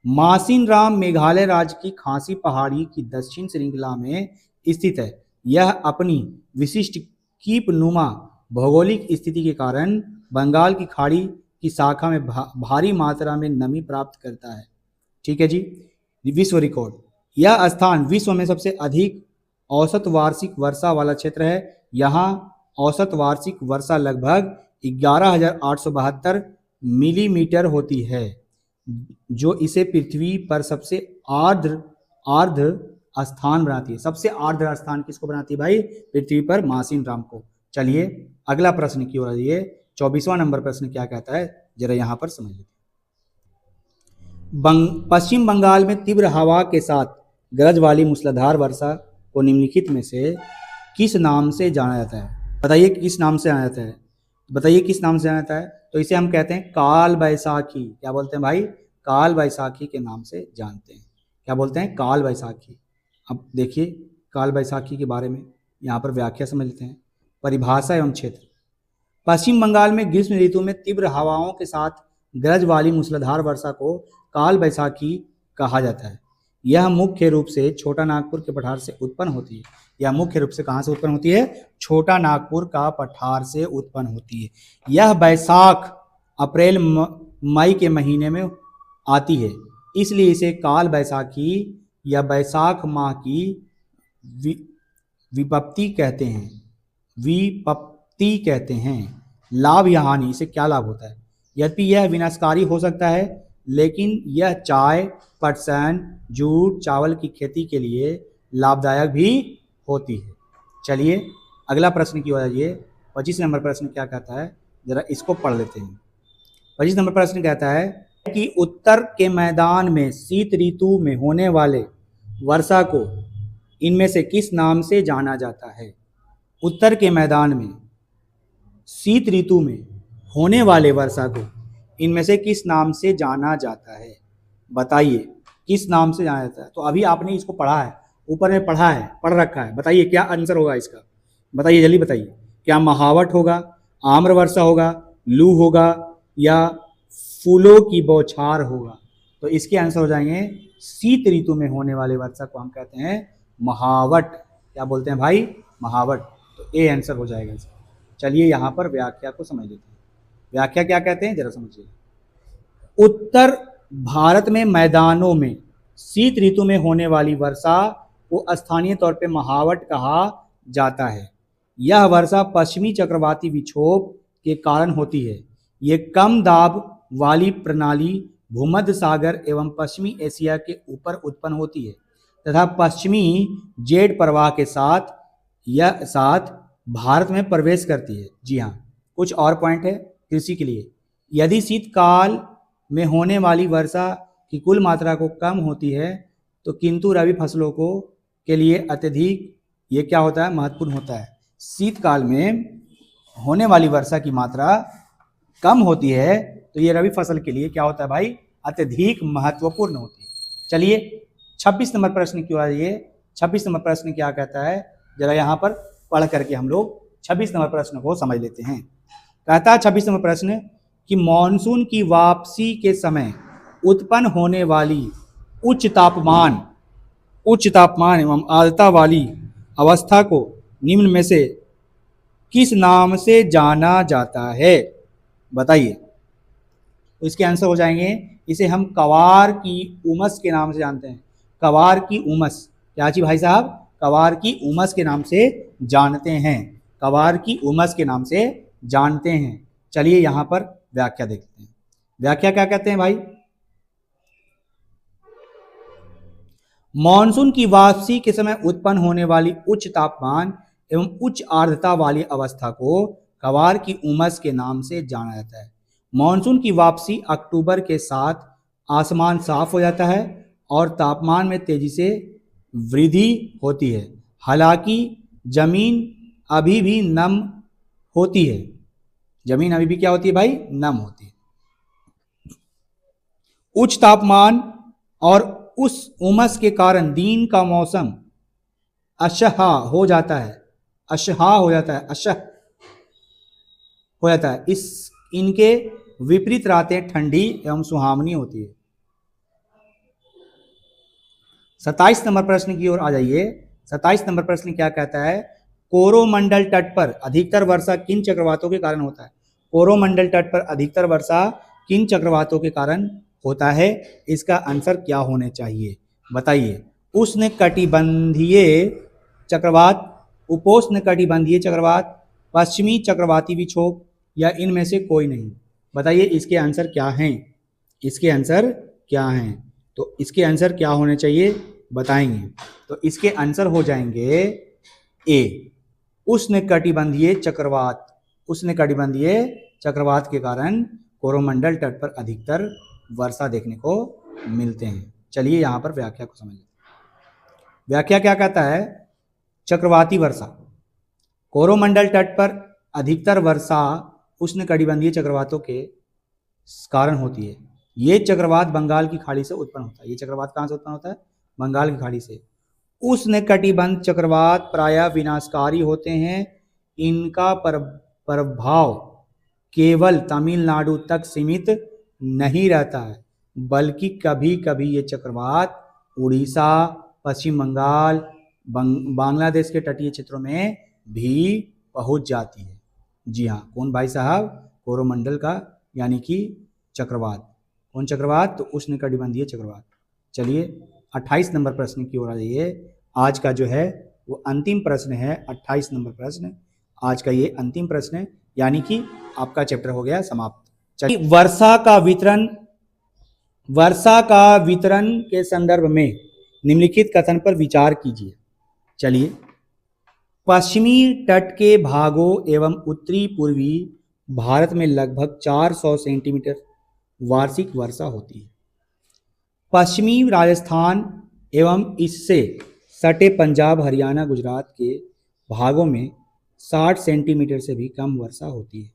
मासिन राम मेघालय राज्य की खासी पहाड़ी की दक्षिण श्रृंखला में स्थित है। यह अपनी विशिष्ट कीपनुमा भौगोलिक स्थिति के कारण बंगाल की खाड़ी की शाखा में भारी मात्रा में नमी प्राप्त करता है। ठीक है जी। विश्व रिकॉर्ड, यह स्थान विश्व में सबसे अधिक औसत वार्षिक वर्षा वाला क्षेत्र है। यहाँ औसत वार्षिक वर्षा लगभग 11,872 मिलीमीटर होती है, जो इसे पृथ्वी पर सबसे आर्द्र स्थान बनाती है। सबसे आर्द्र स्थान किसको बनाती है भाई? पृथ्वी पर मासिन राम को। चलिए अगला प्रश्न की ओर आइए। 24वां नंबर प्रश्न क्या कहता है, जरा यहाँ पर समझ लेते हैं। पश्चिम बंगाल में तीव्र हवा के साथ गरज वाली मूसलाधार वर्षा को निम्नलिखित में से किस नाम से जाना जाता है? बताइए किस नाम से जाना जाता है? बताइए किस नाम से जाना जाता है? तो इसे हम कहते हैं काल बैसाखी। क्या बोलते हैं भाई? काल बैसाखी के नाम से जानते हैं। क्या बोलते हैं? काल बैसाखी। अब देखिए काल बैसाखी के बारे में यहाँ पर व्याख्या समझ लेते हैं। परिभाषा एवं क्षेत्र, पश्चिम बंगाल में ग्रीष्म ऋतु में तीव्र हवाओं के साथ गरज वाली मूसलाधार वर्षा को काल बैसाखी कहा जाता है। यह मुख्य रूप से छोटा नागपुर के पठार से उत्पन्न होती है। यह मुख्य रूप से कहाँ से उत्पन्न होती है? छोटा नागपुर का पठार से उत्पन्न होती है। यह बैसाख अप्रैल मई के महीने में आती है, इसलिए इसे काल बैसाखी या बैसाख माह की विपत्ति कहते हैं। विपत्ति कहते हैं। लाभ या हानि, इसे क्या लाभ होता है? यद्यपि यह विनाशकारी हो सकता है, लेकिन यह चाय, पटसन, जूट, चावल की खेती के लिए लाभदायक भी होती है। चलिए अगला प्रश्न की ओर आइए। 25 नंबर प्रश्न क्या कहता है, जरा इसको पढ़ लेते हैं। 25 नंबर प्रश्न कहता है कि उत्तर के मैदान में शीत ऋतु में होने वाले वर्षा को इनमें से किस नाम से जाना जाता है? उत्तर के मैदान में शीत ऋतु में होने वाले वर्षा को इनमें से किस नाम से जाना जाता है? बताइए किस नाम से जाना जाता है? तो अभी आपने इसको पढ़ा है, ऊपर में पढ़ा है, पढ़ रखा है। बताइए क्या आंसर होगा इसका? बताइए जल्दी बताइए। क्या महावट होगा, आम्र वर्षा होगा, लू होगा, या फूलों की बौछार होगा। तो इसके आंसर हो जाएंगे शीत ऋतु में होने वाले वर्षा को हम कहते हैं महावट। क्या बोलते हैं भाई? महावट। तो ए आंसर हो जाएगा इसका। चलिए यहाँ पर व्याख्या को समझ लेते हैं। व्याख्या क्या कहते हैं जरा समझिए। उत्तर भारत में मैदानों में शीत ऋतु में होने वाली वर्षा को स्थानीय तौर पे महावट कहा जाता है। यह वर्षा पश्चिमी चक्रवाती विक्षोभ के कारण होती है। ये कम दाब वाली प्रणाली भूमध्य सागर एवं पश्चिमी एशिया के ऊपर उत्पन्न होती है तथा पश्चिमी जेड प्रवाह के साथ भारत में प्रवेश करती है। जी हाँ, कुछ और पॉइंट है कृषि के लिए। यदि शीतकाल में होने वाली वर्षा की कुल मात्रा को कम होती है तो किंतु रबी फसलों को के लिए अत्यधिक ये क्या होता है? महत्वपूर्ण होता है। शीतकाल में होने वाली वर्षा की मात्रा कम होती है तो ये रबी फसल के लिए क्या होता है भाई? अत्यधिक महत्वपूर्ण होती है। चलिए 26 नंबर प्रश्न की ओर आइए। 26 नंबर प्रश्न क्या कहता है जरा यहाँ पर पढ़ करके हम लोग 26 नंबर प्रश्न को समझ लेते हैं। कहता है 26 नंबर प्रश्न कि मॉनसून की वापसी के समय उत्पन्न होने वाली उच्च तापमान एवं आर्द्रता वाली अवस्था को निम्न में से किस नाम से जाना जाता है? बताइए। तो इसके आंसर हो जाएंगे, इसे हम कवार की उमस के नाम से जानते हैं। कवार की उमस, क्या जी भाई साहब? कवार की उमस के नाम से जानते हैं। कवार की उमस के नाम से जानते हैं। चलिए यहाँ पर व्याख्या देखते हैं। व्याख्या क्या कहते हैं भाई? मॉनसून की वापसी के समय उत्पन्न होने वाली उच्च तापमान एवं उच्च आर्द्रता वाली अवस्था को कवार की उमस के नाम से जाना जाता है। मॉनसून की वापसी अक्टूबर के साथ आसमान साफ हो जाता है और तापमान में तेजी से वृद्धि होती है। हालांकि जमीन अभी भी नम होती है। जमीन अभी भी क्या होती है भाई? नम होती है। उच्च तापमान और उस उमस के कारण दिन का मौसम अशहा हो जाता है। अशहा हो जाता है, अशह हो जाता है। इनके विपरीत रातें ठंडी एवं सुहावनी होती है। 27 नंबर प्रश्न की ओर आ जाइए। 27 नंबर प्रश्न क्या कहता है? कोरोमंडल तट पर अधिकतर वर्षा किन चक्रवातों के कारण होता है? कोरोमंडल तट पर अधिकतर वर्षा किन चक्रवातों के कारण होता है? इसका आंसर क्या होने चाहिए? बताइए। उष्णकटिबंधीय चक्रवात, उपोष्णकटिबंधीय चक्रवात, पश्चिमी चक्रवाती विक्षोभ या इनमें से कोई नहीं? बताइए इसके आंसर क्या हैं? इसके आंसर क्या हैं? तो इसके आंसर क्या होने चाहिए बताएंगे। तो इसके आंसर हो जाएंगे ए, उष्णकटिबंधीय चक्रवात। उष्णकटिबंधीय चक्रवात के कारण कोरोमंडल तट पर अधिकतर वर्षा देखने को मिलते हैं। चलिए यहाँ पर व्याख्या को समझिए। व्याख्या क्या कहता है? चक्रवाती वर्षा, कोरोमंडल तट पर अधिकतर वर्षा उष्णकटिबंधीय चक्रवातों के कारण होती है। ये चक्रवात बंगाल की खाड़ी से उत्पन्न होता है। ये चक्रवात कहाँ से उत्पन्न होता है? बंगाल की खाड़ी से। उष्णकटिबंध चक्रवात प्रायः विनाशकारी होते हैं। इनका प्रभाव केवल तमिलनाडु तक सीमित नहीं रहता है, बल्कि कभी कभी ये चक्रवात उड़ीसा, पश्चिम बंगाल, बांग्लादेश के तटीय क्षेत्रों में भी पहुंच जाती है। जी हाँ, कौन भाई साहब? कोरोमंडल का यानी कि चक्रवात। कौन चक्रवात? तो उष्णकटिबंधीय चक्रवात। चलिए 28 नंबर प्रश्न की ओर आ जाइए। आज का जो है वो अंतिम प्रश्न है। 28 नंबर प्रश्न आज का ये अंतिम प्रश्न है, यानी कि आपका चैप्टर हो गया समाप्त। चलिए वर्षा का वितरण के संदर्भ में निम्नलिखित कथन पर विचार कीजिए। चलिए, पश्चिमी तट के भागों एवं उत्तरी पूर्वी भारत में लगभग 400 सेंटीमीटर वार्षिक वर्षा होती है। पश्चिमी राजस्थान एवं इससे सटे पंजाब, हरियाणा, गुजरात के भागों में 60 सेंटीमीटर से भी कम वर्षा होती है।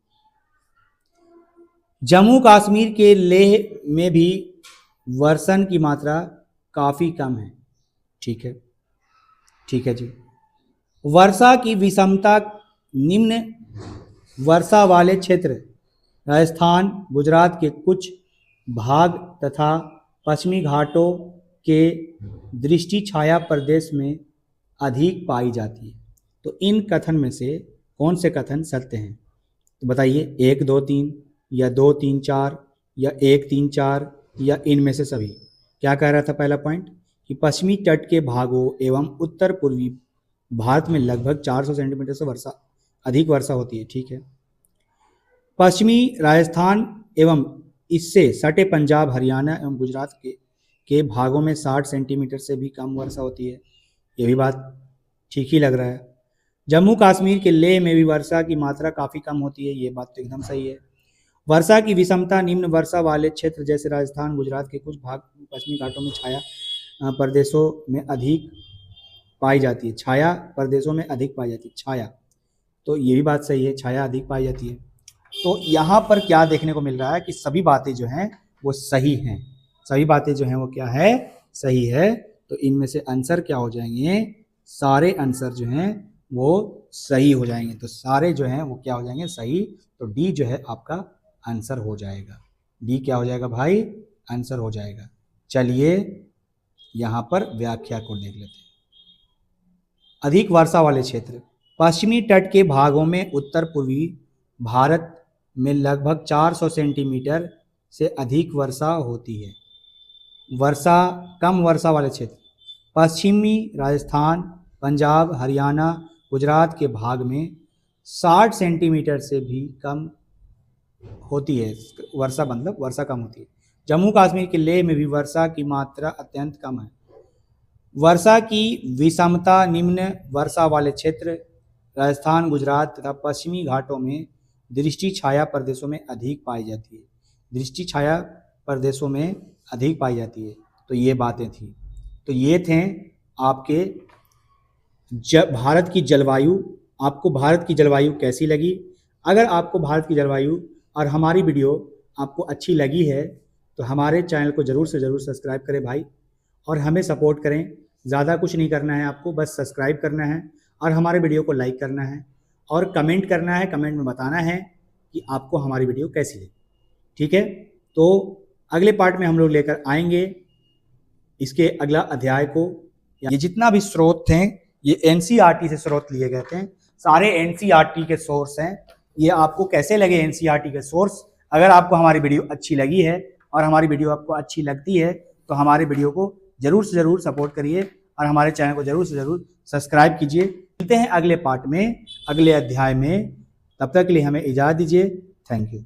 जम्मू कश्मीर के लेह में भी वर्षण की मात्रा काफ़ी कम है। ठीक है, ठीक है जी। वर्षा की विषमता निम्न वर्षा वाले क्षेत्र राजस्थान गुजरात के कुछ भाग तथा पश्चिमी घाटों के दृष्टि छाया प्रदेश में अधिक पाई जाती है। तो इन कथन में से कौन से कथन सत्य हैं? तो बताइए, 1 2 3 या 2 3 4 या 1 3 4 या इनमें से सभी। क्या कह रहा था पहला पॉइंट कि पश्चिमी तट के भागों एवं उत्तर पूर्वी भारत में लगभग 400 सेंटीमीटर से अधिक वर्षा होती है। ठीक है। पश्चिमी राजस्थान एवं इससे सटे पंजाब, हरियाणा एवं गुजरात के भागों में 60 सेंटीमीटर से भी कम वर्षा होती है। ये भी बात ठीक ही लग रहा है। जम्मू कश्मीर के लेह में भी वर्षा की मात्रा काफ़ी कम होती है। ये बात तो एकदम सही है। वर्षा की विषमता निम्न वर्षा वाले क्षेत्र जैसे राजस्थान गुजरात के कुछ भाग पश्चिमी घाटों में छाया प्रदेशों में अधिक पाई जाती है। छाया प्रदेशों में अधिक पाई जाती है। छाया, तो ये भी बात सही है, छाया अधिक पाई जाती है। तो यहाँ पर क्या देखने को मिल रहा है कि सभी बातें जो हैं वो सही हैं। सभी बातें जो हैं वो क्या है, सही है। तो इनमें से आंसर क्या हो जाएंगे, सारे आंसर जो हैं वो सही हो जाएंगे। तो सारे जो हैं वो क्या हो जाएंगे, सही। तो डी जो है आपका आंसर हो जाएगा। डी क्या हो जाएगा भाई, आंसर हो जाएगा। चलिए यहाँ पर व्याख्या को देख लेते हैं। अधिक वर्षा वाले क्षेत्र, पश्चिमी तट के भागों में उत्तर पूर्वी भारत में लगभग 400 सेंटीमीटर से अधिक वर्षा होती है। वर्षा कम वर्षा वाले क्षेत्र, पश्चिमी राजस्थान, पंजाब, हरियाणा, गुजरात के भाग में 60 सेंटीमीटर से भी कम होती है वर्षा, मतलब वर्षा कम होती है। जम्मू कश्मीर के लेह में भी वर्षा की मात्रा अत्यंत कम है। वर्षा की विषमता निम्न वर्षा वाले क्षेत्र राजस्थान, गुजरात तथा पश्चिमी घाटों में दृष्टि छाया प्रदेशों में अधिक पाई जाती है। दृष्टि छाया प्रदेशों में अधिक पाई जाती है। तो ये बातें थी। तो ये थे आपके भारत की जलवायु। आपको भारत की जलवायु कैसी लगी? अगर आपको भारत की जलवायु और हमारी वीडियो आपको अच्छी लगी है तो हमारे चैनल को ज़रूर से ज़रूर सब्सक्राइब करें भाई, और हमें सपोर्ट करें। ज़्यादा कुछ नहीं करना है आपको, बस सब्सक्राइब करना है और हमारे वीडियो को लाइक करना है और कमेंट करना है। कमेंट में बताना है कि आपको हमारी वीडियो कैसी लगी। ठीक है। तो अगले पार्ट में हम लोग लेकर आएंगे इसके अगला अध्याय को। ये जितना भी स्रोत थे ये एनसीईआरटी से स्रोत लिए गए थे। सारे एनसीईआरटी के सोर्स हैं। ये आपको कैसे लगे एनसीईआरटी के सोर्स? अगर आपको हमारी वीडियो अच्छी लगी है और हमारी वीडियो आपको अच्छी लगती है तो हमारे वीडियो को ज़रूर से ज़रूर सपोर्ट करिए और हमारे चैनल को ज़रूर से ज़रूर सब्सक्राइब कीजिए। मिलते हैं अगले पार्ट में, अगले अध्याय में। तब तक के लिए हमें इजाज़त दीजिए। Thank you.